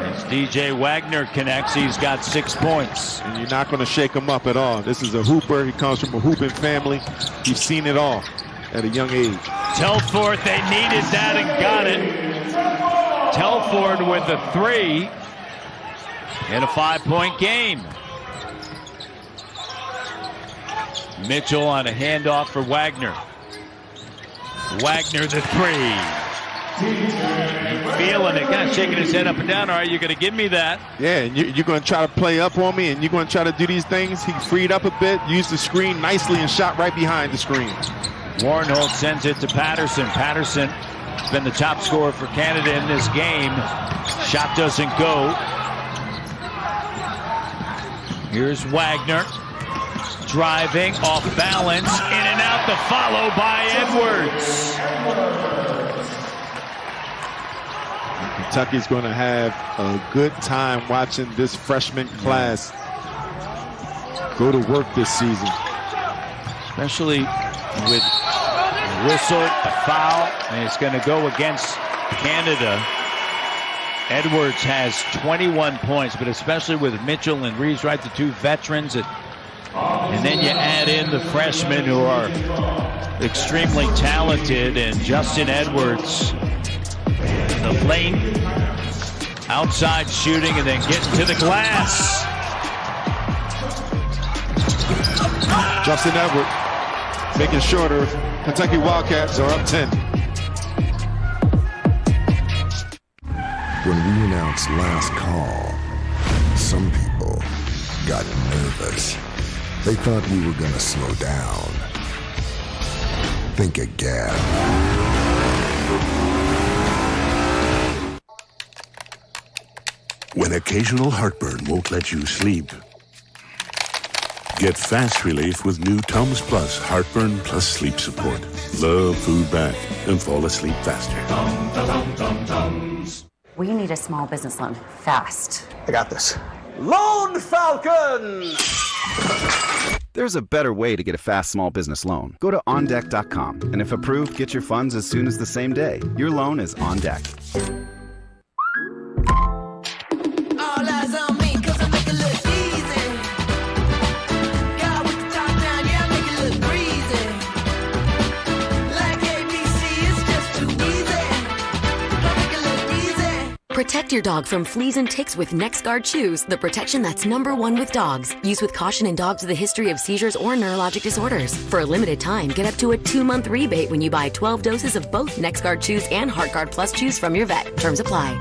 As DJ Wagner connects, he's got 6 points. And you're not going to shake him up at all. This is a hooper. He comes from a hooping family. He's seen it all at a young age. Telford, they needed that and got it. Telford with the 3 in a 5-point game. Mitchell on a handoff for Wagner. Wagner the 3. Feeling it, kind of shaking his head up and down. All right, you're going to give me that. Yeah, and you're going to try to play up on me, and you're going to try to do these things. He freed up a bit, used the screen nicely, and shot right behind the screen. Warnholtz sends it to Patterson. Patterson has been the top scorer for Canada in this game. Shot doesn't go. Here's Wagner. Driving, off balance, in and out, the follow by Edwards. Kentucky's going to have a good time watching this freshman class go to work this season. Especially with a whistle, a foul, and it's going to go against Canada. Edwards has 21 points, but especially with Mitchell and Reeves, right, the 2 veterans. And then you add in the freshmen who are extremely talented, and Justin Edwards, the lane, outside shooting, and then getting to the glass. Justin Edwards making shorter. Kentucky Wildcats are up 10. When we announced last call, some people got nervous. They thought we were gonna slow down. Think again. When occasional heartburn won't let you sleep, get fast relief with new Tums Plus Heartburn Plus Sleep Support. Love food back and fall asleep faster. We need a small business loan fast. I got this. Lone Falcon! There's a better way to get a fast small business loan. Go to OnDeck.com, and if approved, get your funds as soon as the same day. Your loan is on deck. All eyes on me, 'cause I make it look easy. Guy with the top down, yeah, I make it look breezy. Like ABC, it's just too easy. I make it look easy. Protect your dog from fleas and ticks with NexGard Chews, the protection that's #1 with dogs. Use with caution in dogs with a history of seizures or neurologic disorders. For a limited time, get up to a 2-month rebate when you buy 12 doses of both NexGard Chews and HeartGuard Plus Chews from your vet. Terms apply.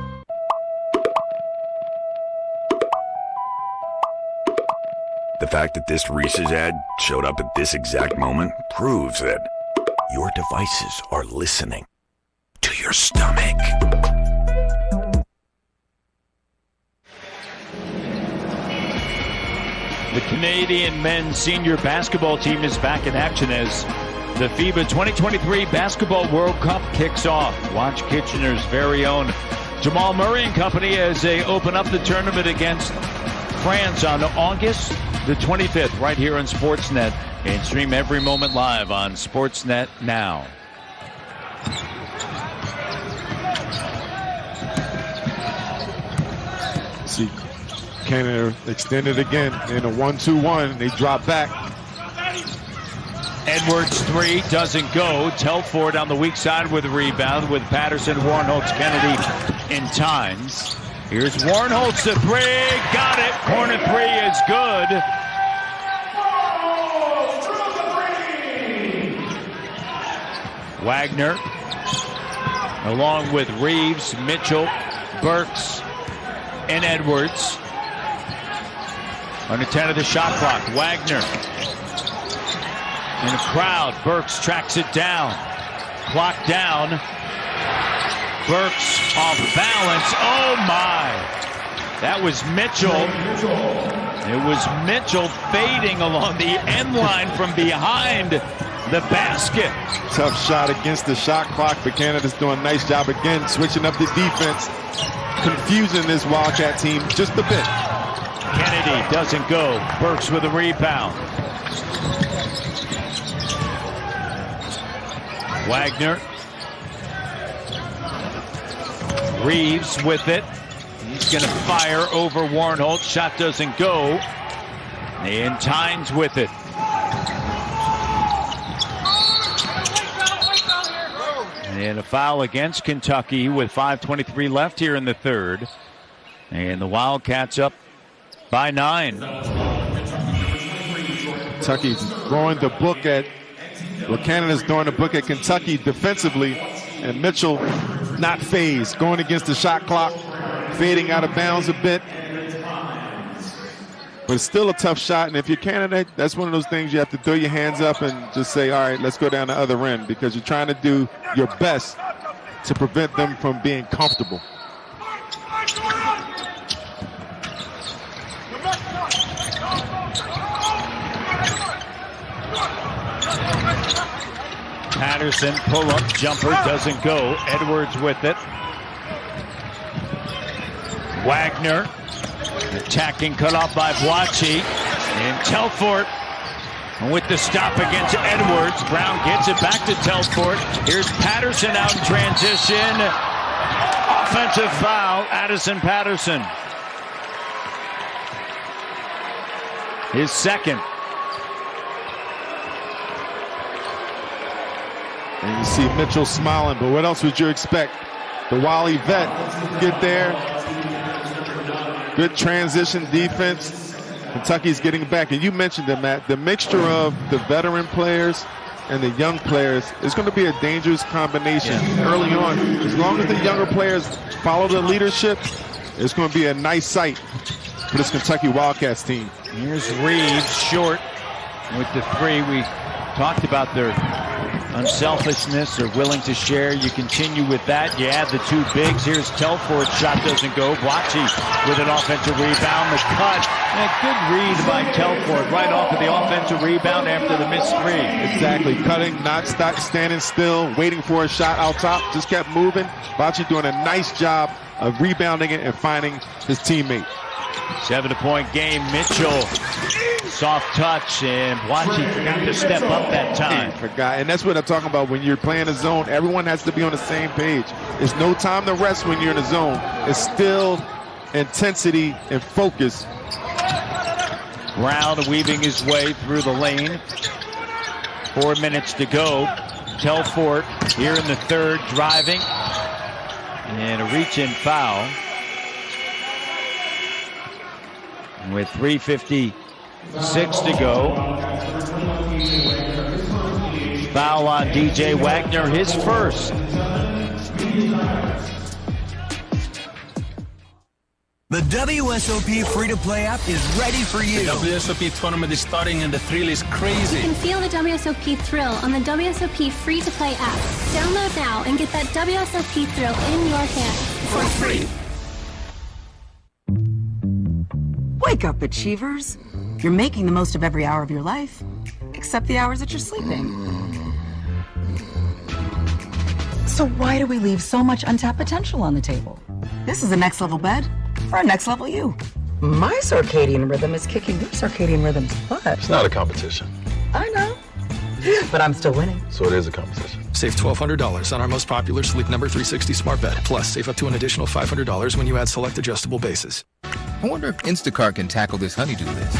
The fact that this Reese's ad showed up at this exact moment proves that your devices are listening to your stomach. The Canadian men's senior basketball team is back in action as the FIBA 2023 Basketball World Cup kicks off. Watch Kitchener's very own Jamal Murray and company as they open up the tournament against France on August the 25th, right here on Sportsnet. And stream every moment live on Sportsnet now. See, Canada extended again in a 1-2-1. They drop back. Edwards 3 doesn't go. Telford on the weak side with a rebound with Patterson, Warnholtz, Kennedy in times. Here's Warnholtz, the 3, got it. Corner 3 is good. Wagner, along with Reeves, Mitchell, Burks, and Edwards. Under 10 of the shot clock, Wagner. In a crowd, Burks tracks it down. Clock down. Burks off balance. Oh my! That was Mitchell. It was Mitchell fading along the end line from behind the basket. Tough shot against the shot clock, but Canada's doing a nice job again, switching up the defense, confusing this Wildcat team just a bit. Kennedy doesn't go. Burks with a rebound. Wagner. Reeves with it. He's going to fire over Warnholtz. Shot doesn't go. And Tynes with it. And a foul against Kentucky with 5:23 left here in the third. And the Wildcats up by 9. Kentucky's throwing the book at, well, Canada's throwing the book at Kentucky defensively, and Mitchell not phased, going against the shot clock, fading out of bounds a bit. But it's still a tough shot, and if you're Canada, that's one of those things you have to throw your hands up and just say, all right, let's go down the other end, because you're trying to do your best to prevent them from being comfortable. Patterson, pull-up jumper, doesn't go. Edwards with it. Wagner, attacking, cut off by Boachi. And Telford with the stop against Edwards. Brown gets it back to Telford. Here's Patterson out in transition. Offensive foul, Addison Patterson. His second. And you see Mitchell smiling, but what else would you expect? The Wally vet get there. Good transition defense. Kentucky's getting back. And you mentioned it, Matt. The mixture of the veteran players and the young players is going to be a dangerous combination early on. As long as the younger players follow the leadership, it's going to be a nice sight for this Kentucky Wildcats team. Here's Reeves short with the 3. We talked about their unselfishness, they're willing to share. You continue with that. You add the 2 bigs. Here's Telford. Shot doesn't go. Boachi with an offensive rebound. The cut. And a good read by Telford right off of the offensive rebound after the missed 3. Exactly. Cutting, not standing still, waiting for a shot out top. Just kept moving. Boachi doing a nice job of rebounding it and finding his teammate. 7-point game. Mitchell Soft touch, and Bwachi forgot to step up that time. Forgot, and that's what I'm talking about. When you're playing a zone, everyone has to be on the same page. There's no time to rest when you're in a zone. It's still intensity and focus. Brown weaving his way through the lane. 4 minutes to go. Telfort here in the third, driving. And a reach-in foul. With 3:56 to go. Foul on DJ Wagner, his first. The WSOP free-to-play app is ready for you. The WSOP tournament is starting and the thrill is crazy. You can feel the WSOP thrill on the WSOP free-to-play app. Download now and get that WSOP thrill in your hands for free. Wake up, Achievers. You're making the most of every hour of your life, except the hours that you're sleeping. So why do we leave so much untapped potential on the table? This is a next level bed for a next level you. My circadian rhythm is kicking your circadian rhythm's butt. It's not a competition. I know, but I'm still winning. So it is a competition. Save $1,200 on our most popular Sleep Number 360 smart bed. Plus, save up to an additional $500 when you add select adjustable bases. I wonder if Instacart can tackle this honey-do list.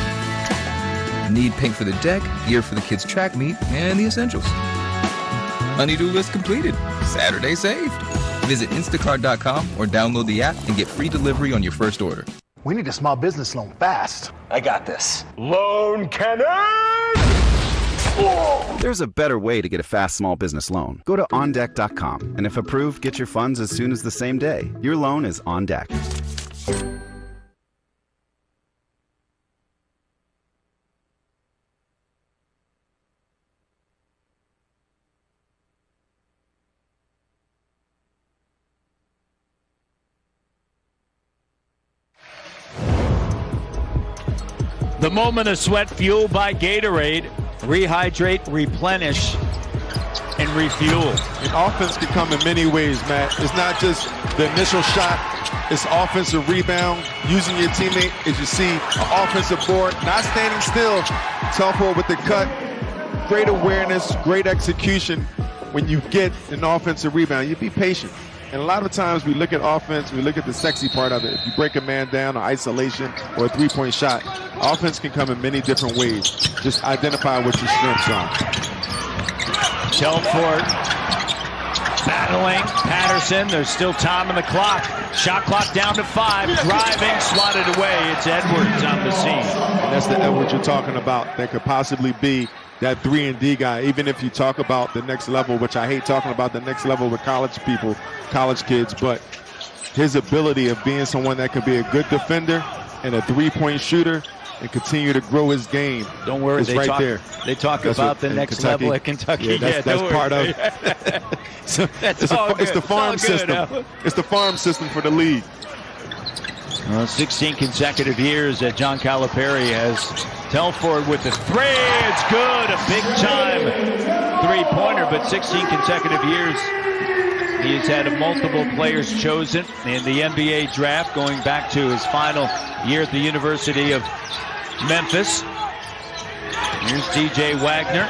Need paint for the deck, gear for the kids' track meet, and the essentials. Honey-do list completed. Saturday saved. Visit instacart.com or download the app and get free delivery on your first order. We need a small business loan fast. I got this. Loan cannon! There's a better way to get a fast small business loan. Go to ondeck.com, and if approved, get your funds as soon as the same day. Your loan is on deck. The moment of sweat fueled by Gatorade. Rehydrate, replenish, and refuel. And offense can come in many ways, Matt. It's not just the initial shot. It's offensive rebound, using your teammate as you see, an offensive board, not standing still. Telfort with the cut. Great awareness, great execution. When you get an offensive rebound, you be patient. And a lot of times we look at offense, we look at the sexy part of it. If you break a man down or isolation or a three-point shot, offense can come in many different ways. Just identify what your strengths are. Telfort battling Patterson. There's still time on the clock. Shot clock down to 5. Driving, swatted away. It's Edwards on the scene. And that's the Edwards you're talking about. That could possibly be that 3-and-D guy, even if you talk about the next level, which I hate talking about the next level with college people, college kids, but his ability of being someone that can be a good defender and a three-point shooter and continue to grow his game. Don't worry, they right talk, there. They talk that's about the next level at Kentucky. Yeah, that's part of it. So it's the farm system. It's the farm system for the league. 16 consecutive years that John Calipari has. Telfort with the three. It's good. A big-time three-pointer, but 16 consecutive years. He has had multiple players chosen in the NBA draft going back to his final year at the University of Memphis. Here's DJ Wagner.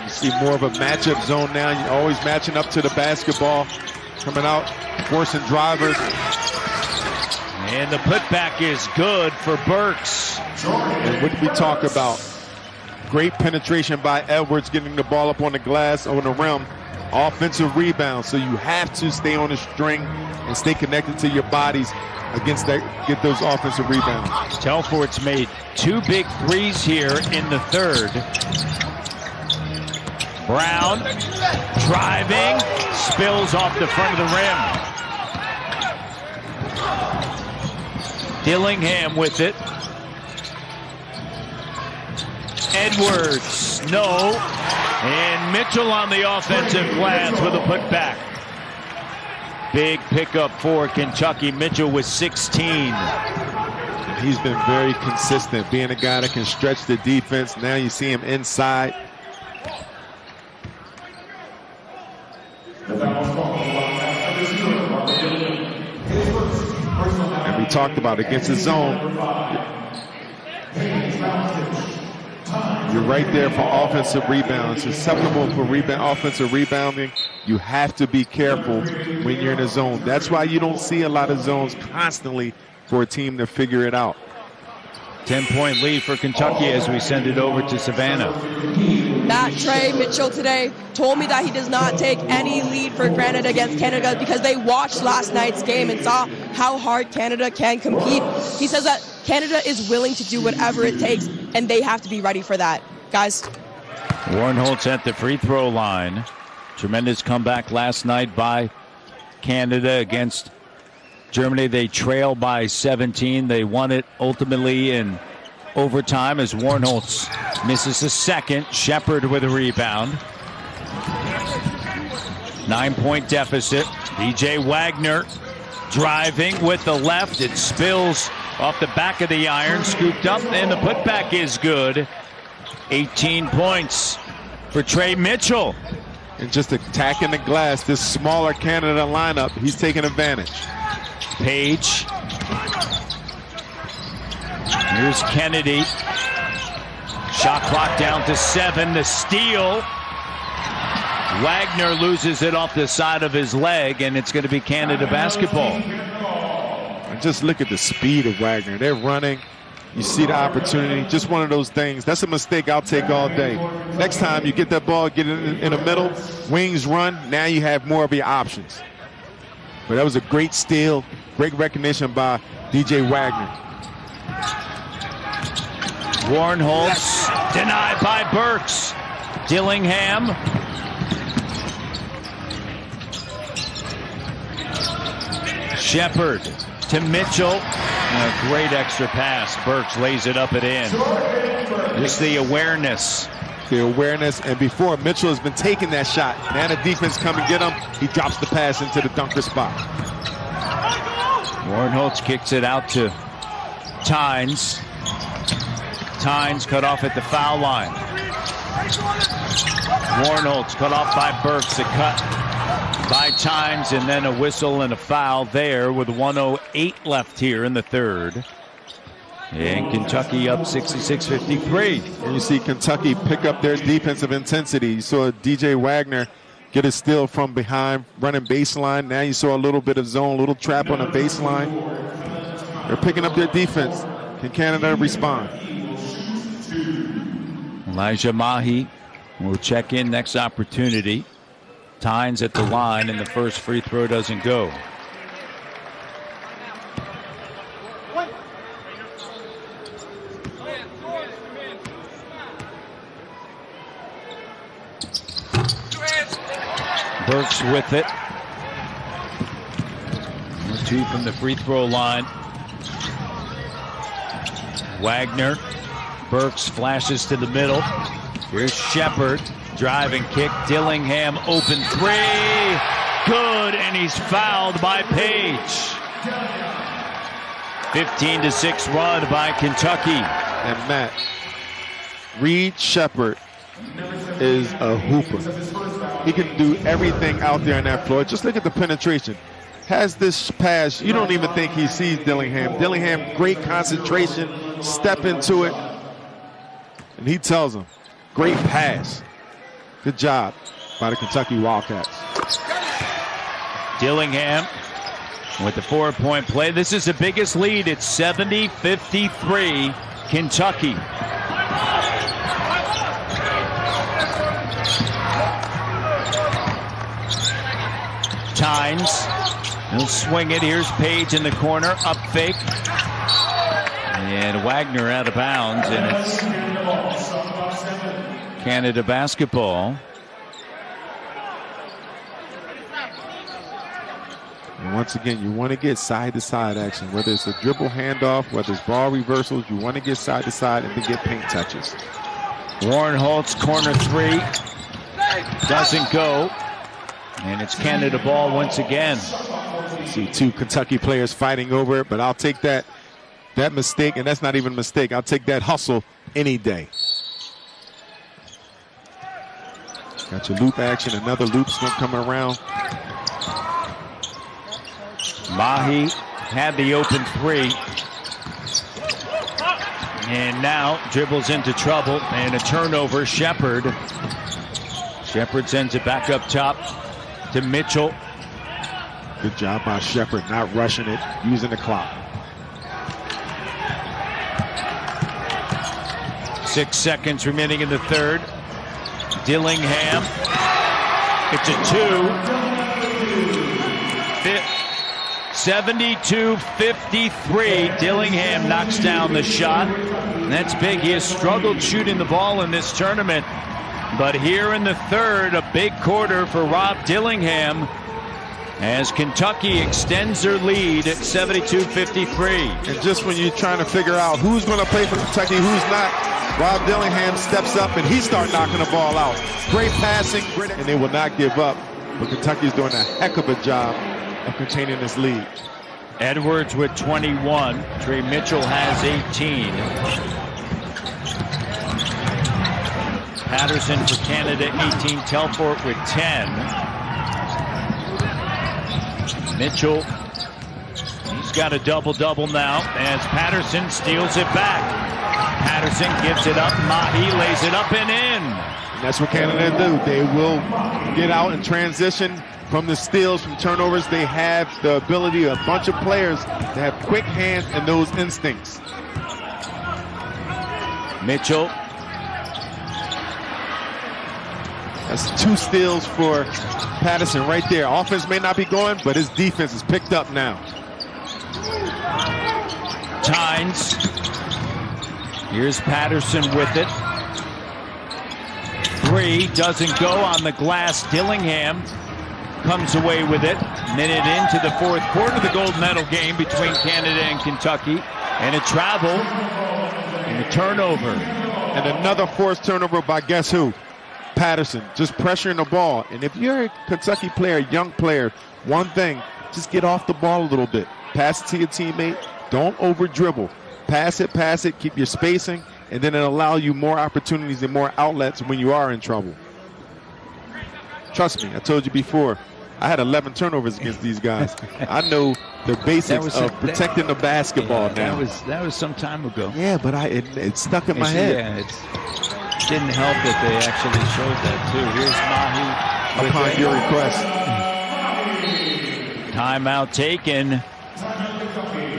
You see more of a matchup zone now. You're always matching up to the basketball. Coming out, forcing drivers. And the putback is good for Burks. And what did we talk about? Great penetration by Edwards, getting the ball up on the glass, on the rim. Offensive rebound, so you have to stay on the string and stay connected to your bodies against that, get those offensive rebounds. Telfort's made 2 big threes here in the third. Brown driving, spills off the front of the rim. Dillingham with it. Edwards, no. And Mitchell on the offensive glass with a putback. Big pickup for Kentucky. Mitchell with 16. He's been very consistent, being a guy that can stretch the defense. Now you see him inside. And we talked about against the zone. You're right there for offensive rebounds. Susceptible for offensive rebounding. You have to be careful when you're in a zone. That's why you don't see a lot of zones constantly for a team to figure it out. 10-point lead for Kentucky as we send it over to Savannah. Tre Mitchell today told me that he does not take any lead for granted against Canada because they watched last night's game and saw how hard Canada can compete. He says that Canada is willing to do whatever it takes, and they have to be ready for that. Guys. Warren Holtz at the free throw line. Tremendous comeback last night by Canada against Germany. They trail by 17. They won it ultimately in overtime as Warren Holtz misses a second. Shepard with a rebound. 9-point deficit. DJ Wagner driving with the left. It spills off the back of the iron. Scooped up, and the putback is good. 18 points for Tre Mitchell. And just attacking the glass, this smaller Canada lineup, he's taking advantage. Page. Here's Kennedy. Shot clock down to 7. The steal. Wagner loses it off the side of his leg, and it's going to be Canada basketball. And just look at the speed of Wagner. They're running. You see the opportunity. Just one of those things. That's a mistake I'll take all day. Next time you get that ball, get it in the middle, wings run, now you have more of your options. But that was a great steal, great recognition by DJ Wagner. Warren Holtz denied by Burks. Dillingham. Shepard to Mitchell. And a great extra pass. Burks lays it up and in. Just the awareness. The awareness, and before Mitchell has been taking that shot. Now the defense come and get him. He drops the pass into the dunker spot. Warren Holtz kicks it out to Tynes. Tynes cut off at the foul line. Warren Holtz cut off by Burks. A cut by Tynes, and then a whistle and a foul there with 1:08 left here in the third. And Kentucky up 66-53. And you see Kentucky pick up their defensive intensity. You saw DJ Wagner get a steal from behind, running baseline. Now you saw a little bit of zone, a little trap on the baseline. They're picking up their defense. Can Canada respond? Elijah Mahi will check in next opportunity. Tynes at the line, and the first free throw doesn't go. Burks with it. 2 from the free throw line. Wagner. Burks flashes to the middle. Here's Shepard. Drive and kick. Dillingham open 3. Good, and he's fouled by Page. 15-6 run by Kentucky. And Matt, Reed Shepard is a hooper. He can do everything out there on that floor. Just look at the penetration. Has this pass, you don't even think he sees Dillingham. Dillingham, great concentration, step into it, and he tells him, great pass. Good job by the Kentucky Wildcats. Dillingham with the 4-point play. This is the biggest lead. It's 70-53 Kentucky. Tynes. He'll swing it. Here's Page in the corner. Up fake. And Wagner out of bounds. And it's Canada basketball. And once again, you want to get side-to-side action. Whether it's a dribble handoff, whether it's ball reversals, you want to get side-to-side and then get paint touches. Warren Holtz, corner 3. Doesn't go. And it's Canada ball once again. See 2 Kentucky players fighting over it, but I'll take that mistake, and that's not even a mistake. I'll take that hustle any day. Got your loop action. Another loop's going to come around. Mahi had the open 3. And now dribbles into trouble and a turnover. Shepard sends it back up top to Mitchell. Good job by Shepard, not rushing it, using the clock. 6 seconds remaining in the third. Dillingham. It's a 72-53. Dillingham knocks down the shot. And that's big. He has struggled shooting the ball in this tournament. But here in the third, a big quarter for Rob Dillingham as Kentucky extends their lead at 72-53. And just when you're trying to figure out who's going to play for Kentucky, who's not, Rob Dillingham steps up and he starts knocking the ball out. Great passing, and they will not give up. But Kentucky's doing a heck of a job of containing this lead. Edwards with 21. Tre Mitchell has 18. Patterson for Canada, 18. Telfort with 10. Mitchell, he's got a double-double now as Patterson steals it back. Patterson gives it up. Mahi lays it up and in. And that's what Canada do. They will get out and transition from the steals, from turnovers. They have the ability, a bunch of players, to have quick hands and those instincts. Mitchell. That's 2 steals for Patterson right there. Offense may not be going, but his defense is picked up now. Tynes. Here's Patterson with it. 3 doesn't go on the glass. Dillingham comes away with it. Minute into the fourth quarter, the gold medal game between Canada and Kentucky. And a travel and a turnover. And another forced turnover by guess who? Patterson, just pressuring the ball. And if you're a Kentucky player, a young player, one thing, just get off the ball a little bit. Pass it to your teammate. Don't over dribble. Pass it, keep your spacing, and then it'll allow you more opportunities and more outlets when you are in trouble. Trust me, I told you before, I had 11 turnovers against these guys. I know the basics of protecting the basketball now. That was some time ago. Yeah, but it stuck in my head. Yeah, it didn't help that they actually showed that too. Here's Mahi. Upon your request. Timeout taken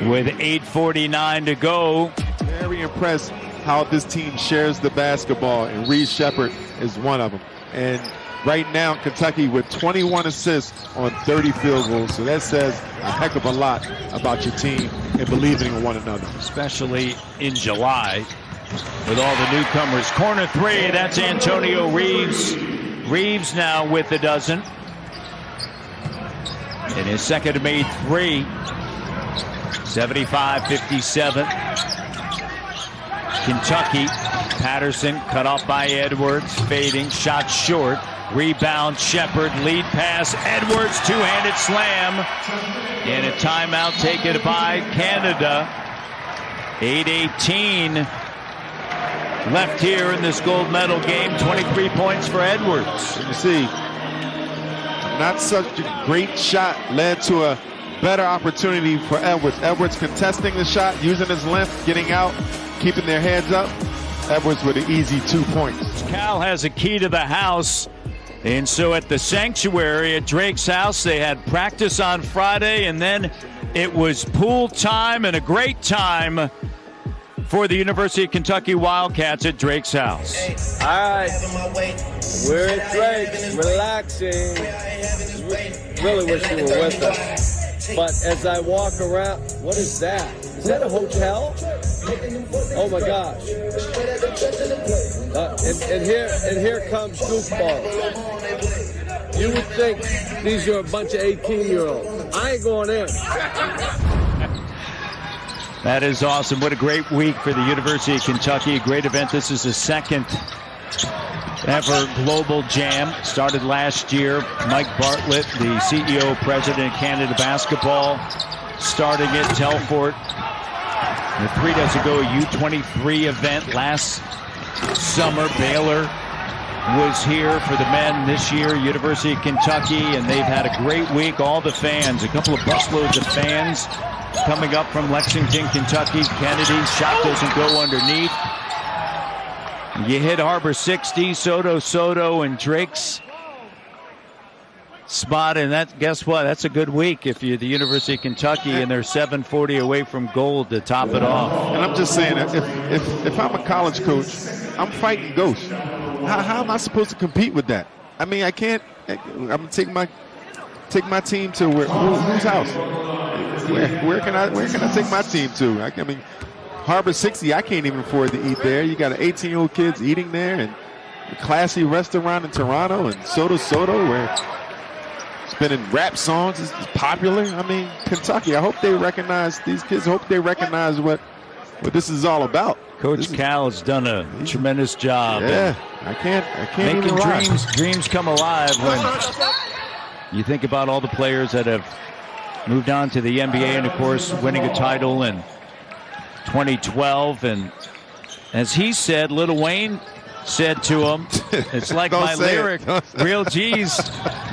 with 8:49 to go. Very impressed how this team shares the basketball, and Reed Shepard is one of them. And right now, Kentucky with 21 assists on 30 field goals. So that says a heck of a lot about your team and believing in one another. Especially in July with all the newcomers. Corner 3, that's Antonio Reeves. Reeves now with a dozen. In his second made 3. 75-57. Kentucky. Patterson cut off by Edwards. Fading. Shot short. Rebound. Shepard. Lead pass. Edwards. Two-handed slam. And a timeout taken by Canada. 8:18 left here in this gold medal game. 23 points for Edwards. You see, not such a great shot led to a better opportunity for Edwards. Edwards contesting the shot, using his length, getting out, keeping their heads up. Edwards with an easy 2 points. Cal has a key to the house. And so at the sanctuary at Drake's house, they had practice on Friday, and then it was pool time, and a great time for the University of Kentucky Wildcats at Drake's house. All right, we're at Drake's, relaxing. Really wish you were with us. But as I walk around, what is that? Is that a hotel? Oh my gosh. And here comes Goofball. You would think these are a bunch of 18-year-olds. I ain't going in. That is awesome. What a great week for the University of Kentucky. A great event. This is the second ever GLOBL Jam. Started last year. Mike Bartlett, the CEO, president of Canada Basketball, starting it. Telfort. 3 days ago, a U23 event last summer. Baylor was here for the men this year, University of Kentucky, and they've had a great week. All the fans, a couple of busloads of fans coming up from Lexington, Kentucky. Kennedy, shot doesn't go underneath. You hit Harbor 60, Soto, and Drake's spot, and that, guess what? That's a good week if you're the University of Kentucky and they're 740 away from gold to top it off. And I'm just saying, if I'm a college coach, I'm fighting ghosts. How am I supposed to compete with that? I mean, I can't. I'm gonna take my team to whose house? Where can I take my team to? I mean, Harbor 60, I can't even afford to eat there. You got 18-year-old kids eating there, and a classy restaurant in Toronto, and Soto, where spinning rap songs is popular. I mean, Kentucky, I hope they recognize, these kids hope they recognize what this is all about. Coach Cal has done a tremendous job. Yeah, I can't making even dreams come alive when you think about all the players that have moved on to the NBA, and of course winning a title in 2012. And as he said, Lil Wayne said to him, it's like my lyric, real G's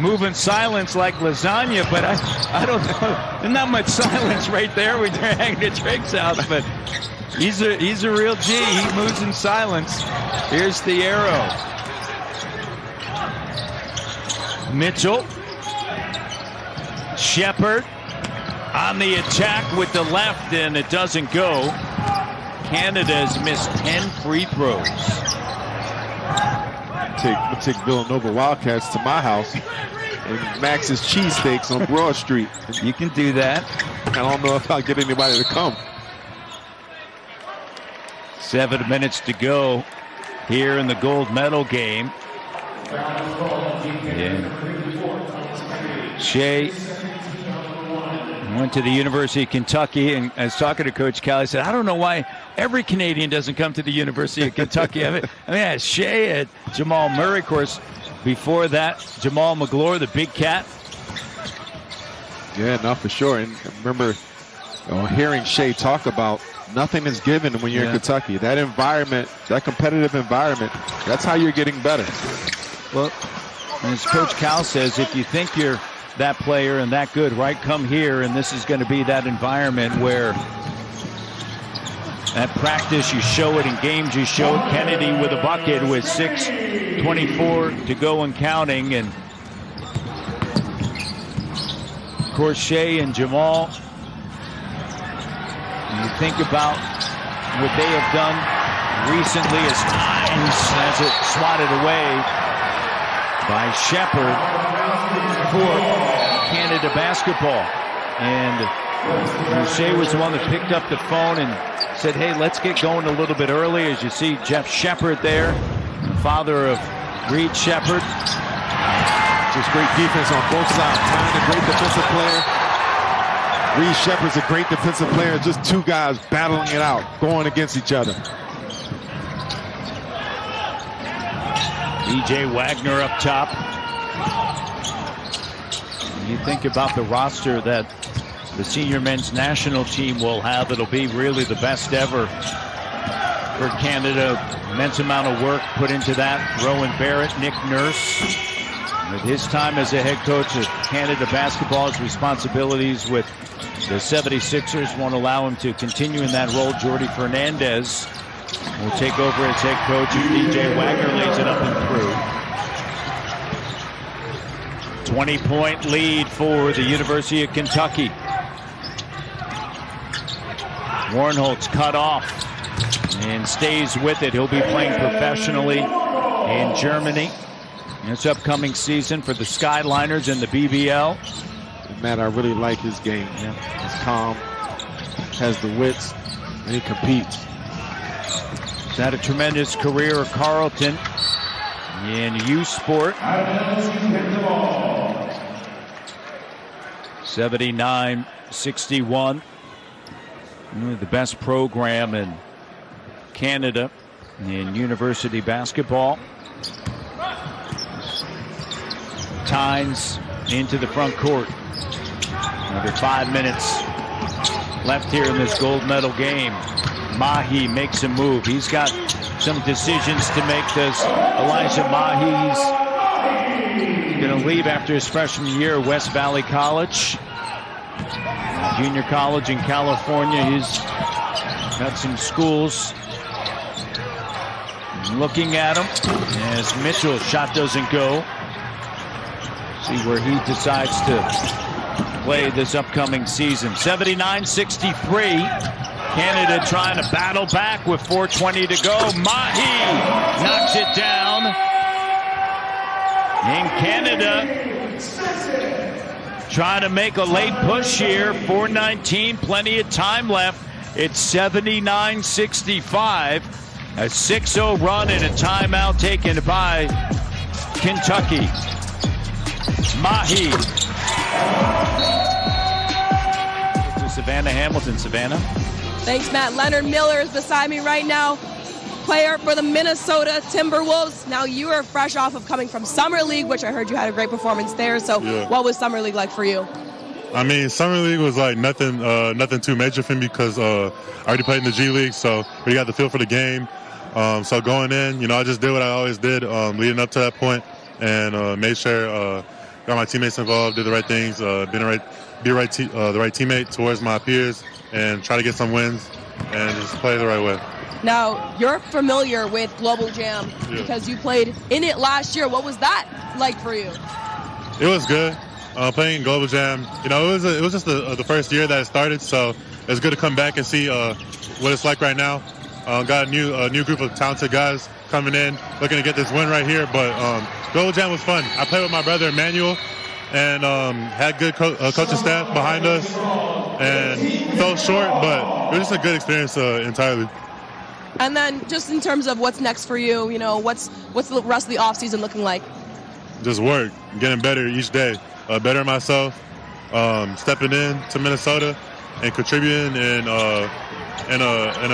move in silence like lasagna, but I don't know, there's not much silence right there when you're hanging at Drake's house, but he's a real G. He moves in silence. Here's the arrow. Mitchell. Shepard on the attack with the left, and it doesn't go. Canada has missed 10 free throws. I'll take Villanova Wildcats to my house and Max's cheesesteaks on Broad Street. You can do that. I don't know if I'll get anybody to come. 7 minutes to go here in the gold medal game. Shea went to the University of Kentucky, and I was talking to Coach Cal. He said, I don't know why every Canadian doesn't come to the University of Kentucky. I mean, Shea had Jamal Murray, of course. Before that, Jamal McGlure, the big cat. Yeah, no, for sure. And I remember hearing Shea talk about nothing is given when you're in Kentucky. That environment, that competitive environment, that's how you're getting better. Well, as Coach Cal says, if you think you're that player and that good, right, come here, and this is going to be that environment where at practice you show it, in games you show it. Kennedy with a bucket with 6:24 to go and counting, and of course Shea and Jamal, you think about what they have done recently as Times has it swatted away by Shepard for Canada basketball. And Shea was the one that picked up the phone and said, hey, let's get going a little bit early. As you see Jeff Shepard there, the father of Reed Shepard. Just great defense on both sides. Tyne, a great defensive player. Reed Shepard's a great defensive player. Just two guys battling it out, going against each other. DJ Wagner up top. You think about the roster that the senior men's national team will have. It'll be really the best ever for Canada. Immense amount of work put into that. Rowan Barrett, Nick Nurse, with his time as a head coach of Canada basketball, his responsibilities with the 76ers won't allow him to continue in that role. Jordy Fernandez will take over as head coach, and DJ Wagner lays it up and through. 20-point lead for the University of Kentucky. Warnholtz cut off and stays with it. He'll be playing professionally in Germany this upcoming season for the Skyliners in the BBL. Matt, I really like his game. Yeah. He's calm, has the wits, and he competes. He's had a tremendous career at Carleton in youth sport. 79-61. The best program in Canada in university basketball. Tynes into the front court. Another 5 minutes left here in this gold medal game. Mahi makes a move. He's got some decisions to make. Does Elijah Mahi's going to leave after his freshman year at West Valley College, junior college in California. He's got some schools looking at him as Mitchell shot doesn't go. See where he decides to play this upcoming season. 79-63. Canada trying to battle back with 4:20 to go. Mahi knocks it down. In Canada, trying to make a late push here. 4:19, plenty of time left. It's 79-65. A 6-0 run and a timeout taken by Kentucky. Mahi. To Savannah Hamilton. Savannah. Thanks, Matt. Leonard Miller is beside me right now, player for the Minnesota Timberwolves. Now, you are fresh off of coming from Summer League, which I heard you had a great performance there. So what was Summer League like for you? I mean, Summer League was like nothing too major for me because I already played in the G League, so we got the feel for the game. So going in, I just did what I always did leading up to that point and made sure got my teammates involved, did the right things, be the right teammate towards my peers, and try to get some wins and just play the right way. Now, you're familiar with GLOBL Jam because you played in it last year. What was that like for you? It was good. Playing GLOBL Jam, it was just the first year that it started, so it's good to come back and see what it's like right now. Got a new group of talented guys coming in, looking to get this win right here. But GLOBL Jam was fun. I played with my brother Emmanuel, and had good coaching staff behind us, and fell short, but it was just a good experience entirely. And then just in terms of what's next for you, what's the rest of the offseason looking like? Just work, getting better each day, bettering myself, stepping in to Minnesota and contributing in a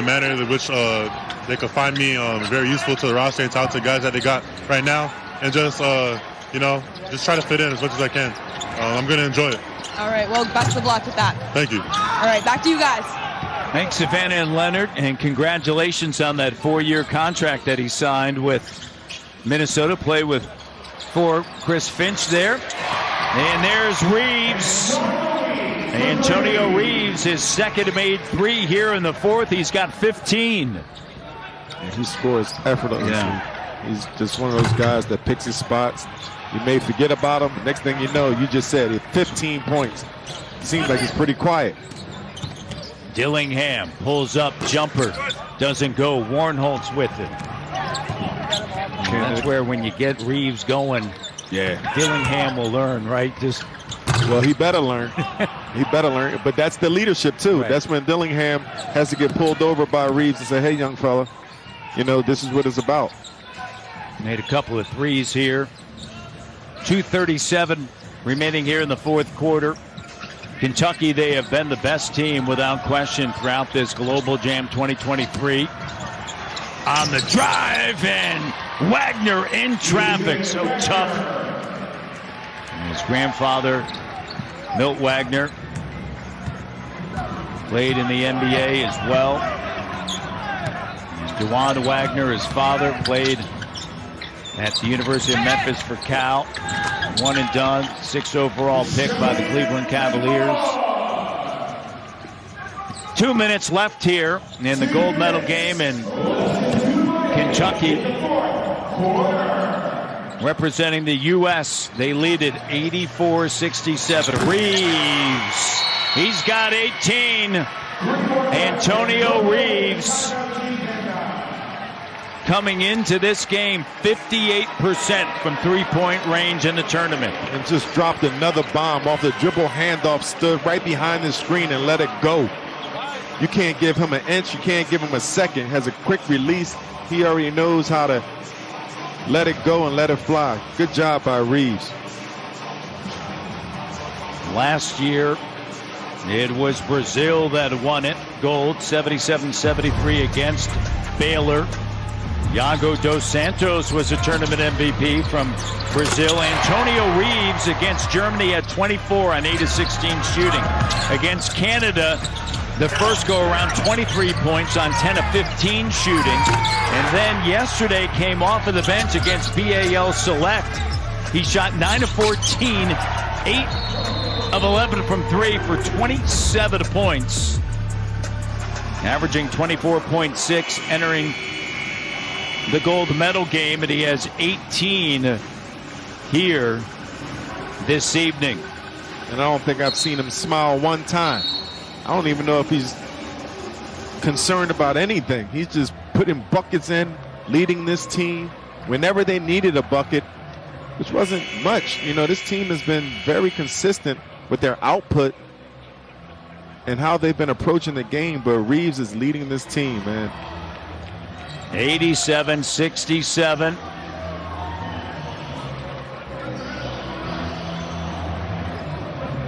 manner in which they could find me very useful to the roster and talented guys that they got right now, and just just try to fit in as much as I can. I'm going to enjoy it. All right, well, best of luck with that. Thank you. All right, back to you guys. Thanks, Savannah and Leonard, and congratulations on that 4-year contract that he signed with Minnesota. Play for Chris Finch there. And there's Reeves. Antonio Reeves, his second made 3 here in the 4th. He's got 15. And he scores effortlessly. Yeah. He's just one of those guys that picks his spots. You may forget about him. Next thing you know, you just said it. 15 points. Seems like it's pretty quiet. Dillingham pulls up, jumper. Doesn't go. Warnholtz with it. And that's where when you get Reeves going, Dillingham will learn, right? Well, he better learn. He better learn. But that's the leadership, too. Right. That's when Dillingham has to get pulled over by Reeves and say, hey, young fella, this is what it's about. Made a couple of threes here. 2:37 remaining here in the 4th quarter. Kentucky, they have been the best team without question throughout this GLOBL Jam 2023. On the drive, and Wagner in traffic. So tough. And his grandfather, Milt Wagner, played in the NBA as well. Dewan Wagner, his father, played at the University of Memphis for Cal. 1 and done, 6th overall pick by the Cleveland Cavaliers. 2 minutes left here in the gold medal game, and Kentucky representing the U.S. They lead it 84-67. Reeves, he's got 18. Antonio Reeves coming into this game 58% from three-point range in the tournament. And just dropped another bomb off the dribble handoff, stood right behind the screen and let it go. You can't give him an inch, you can't give him a second. Has a quick release. He already knows how to let it go and let it fly. Good job by Reeves. Last year, it was Brazil that won it. Gold, 77-73 against Baylor. Iago dos Santos was a tournament MVP from Brazil. Antonio Reeves against Germany at 24 on 8 of 16 shooting. Against Canada, The first go around, 23 points on 10 of 15 shooting. And then yesterday came off of the bench against BAL Select. He shot 9 of 14, 8 of 11 from 3 for 27 points. Averaging 24.6, entering the gold medal game, and he has 18 here this evening. And I don't think I've seen him smile one time. I don't even know if he's concerned about anything. He's just putting buckets in, leading this team whenever they needed a bucket, which wasn't much. You know, this team has been very consistent with their output and how they've been approaching the game, but Reeves is leading this team, man. 87-67.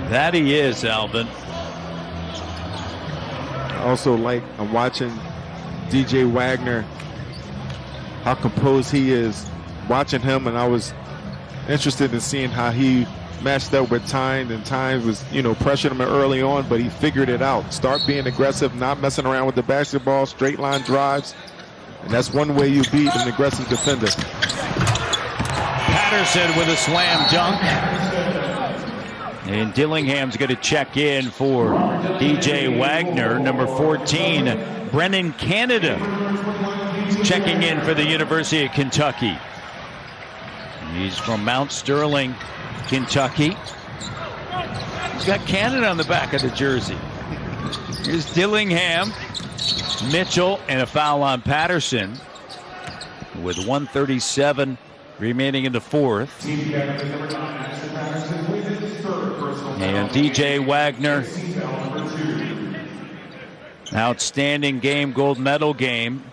That he is, Alvin. Also, I'm watching DJ Wagner, how composed he is. Watching him, and I was interested in seeing how he matched up with Tynes, and Tynes was, pressuring him early on, but he figured it out. Start being aggressive, not messing around with the basketball, straight line drives, and that's one way you beat an aggressive defender. Patterson with a slam dunk. And Dillingham's going to check in for DJ Wagner. Number 14, Brennan Canada, checking in for the University of Kentucky. He's from Mount Sterling, Kentucky. He's got Canada on the back of the jersey. Here's Dillingham, Mitchell, and a foul on Patterson with 1:37 remaining in the fourth. And DJ Wagner, outstanding game, gold medal game.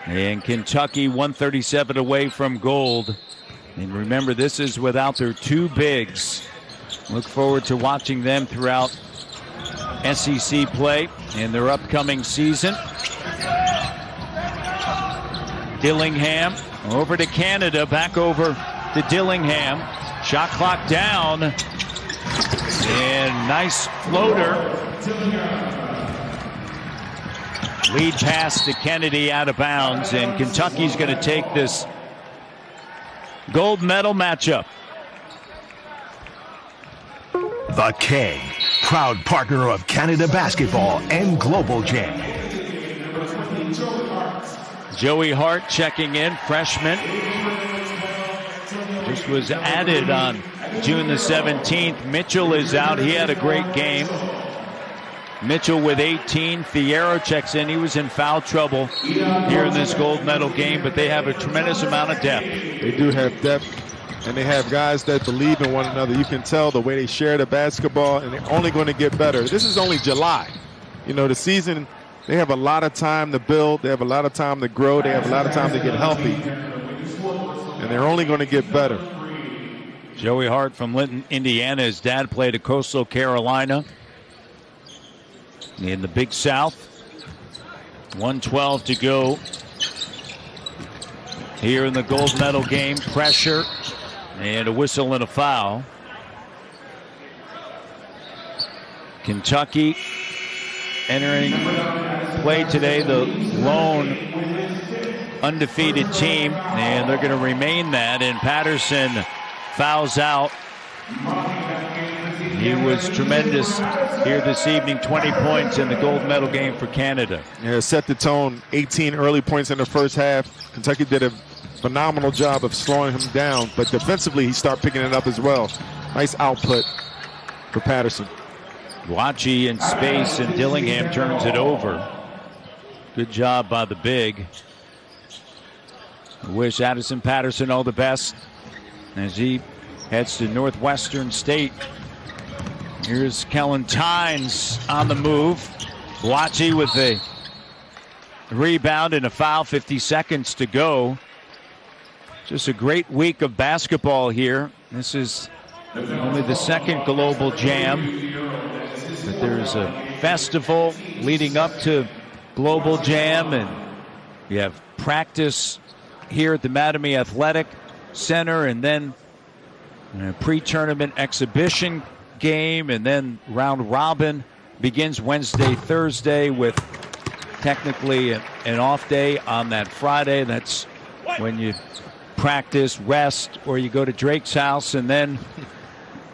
And Kentucky 137 away from gold. And remember, this is without their two bigs. Look forward to watching them throughout SEC play in their upcoming season. Dillingham over to Canada, back over to Dillingham. Shot clock down. And nice floater. Lead pass to Kennedy out of bounds, and Kentucky's going to take this gold medal matchup. The Keg, proud partner of Canada Basketball and GLOBL Jam. Joey Hart checking in, freshman. Just was added on June the 17th. Mitchell is out. He had a great game. Mitchell with 18. Fierro checks in. He was in foul trouble here in this gold medal game, but they have a tremendous amount of depth. They do have depth, and they have guys that believe in one another. You can tell the way they share the basketball, and they're only going to get better. This is only July. The season, they have a lot of time to build. They have a lot of time to grow. They have a lot of time to get healthy, and they're only going to get better. Joey Hart from Linton, Indiana. His dad played at Coastal Carolina in the Big South. 1:12 to go here in the gold medal game. Pressure and a whistle and a foul. Kentucky entering play today, the lone undefeated team, and they're going to remain that. And Patterson fouls out. He was tremendous here this evening. 20 points in the gold medal game for Canada. Yeah, set the tone. 18 early points in the first half. Kentucky did a phenomenal job of slowing him down, but defensively he started picking it up as well. Nice output for Patterson. Wachi in space, and Dillingham turns it over. Good job by the big. I wish Addison Patterson all the best as he heads to Northwestern State. Here's Kellen Tynes on the move. Wachi with the rebound and a foul. 50 seconds to go. Just a great week of basketball here. This is only the second GLOBL Jam, but there's a festival leading up to GLOBL Jam, and you have practice here at the Mattamy Athletic Center, and then a pre-tournament exhibition game, and then round robin begins Wednesday, Thursday, with technically an off day on that Friday. That's when you practice, rest, or you go to Drake's house, and then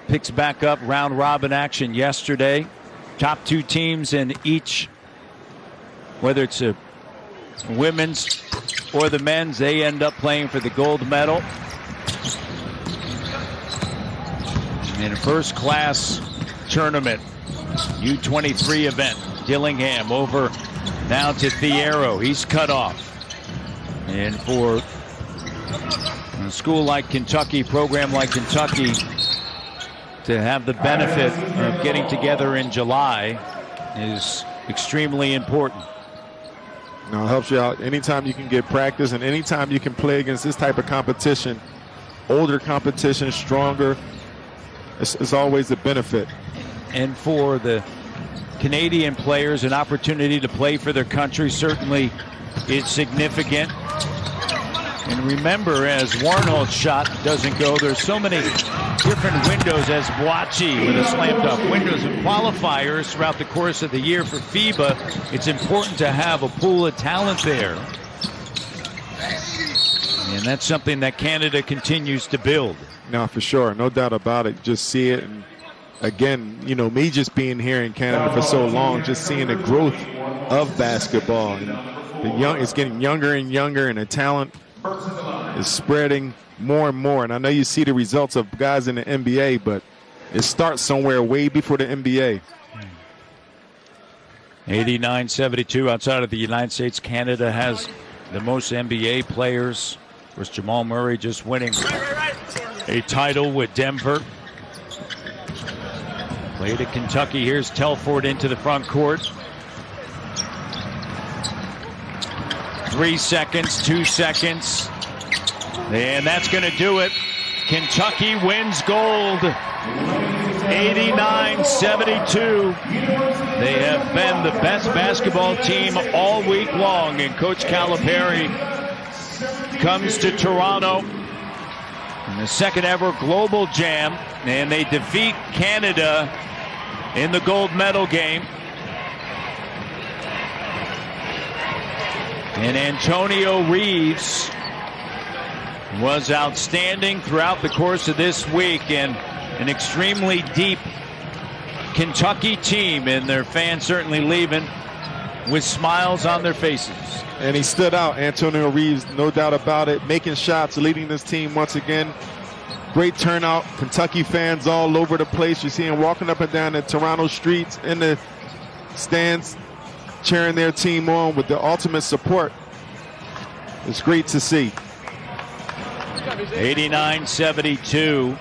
picks back up round robin action yesterday. Top two teams in each, whether it's a women's or the men's, they end up playing for the gold medal. In a first class tournament, U23 event, Dillingham over now to Thiero. He's cut off. And for a school like Kentucky, program like Kentucky, to have the benefit of getting together in July is extremely important. No, it helps you out. Anytime you can get practice and anytime you can play against this type of competition, older competition, stronger, it's always a benefit. And for the Canadian players, an opportunity to play for their country certainly is significant. And remember, as Warnholt's shot doesn't go, there's so many different windows, as Boachi with a slam dunk, windows of qualifiers throughout the course of the year for FIBA. It's important to have a pool of talent there. And that's something that Canada continues to build. No, for sure. No doubt about it. Just see it. And again, you know, me just being here in Canada for so long, just seeing the growth of basketball. And it's getting younger and younger, and the talent is spreading more and more. And I know you see the results of guys in the NBA, but it starts somewhere way before the NBA. 89-72 outside of the United States. Canada has the most NBA players. Of course, Jamal Murray just winning a title with Denver. Played at Kentucky. Here's Telford into the front court. 3 seconds, 2 seconons. And that's going to do it. Kentucky wins gold. 89-72. They have been the best basketball team all week long. And Coach Calipari comes to Toronto in the second ever GLOBL Jam. And they defeat Canada in the gold medal game. And Antonio Reeves was outstanding throughout the course of this week, and an extremely deep Kentucky team, and their fans certainly leaving with smiles on their faces. And he stood out, Antonio Reeves, no doubt about it, making shots, leading this team once again. Great turnout, Kentucky fans all over the place. You see him walking up and down the Toronto streets, in the stands, cheering their team on with the ultimate support. It's great to see. 89-72.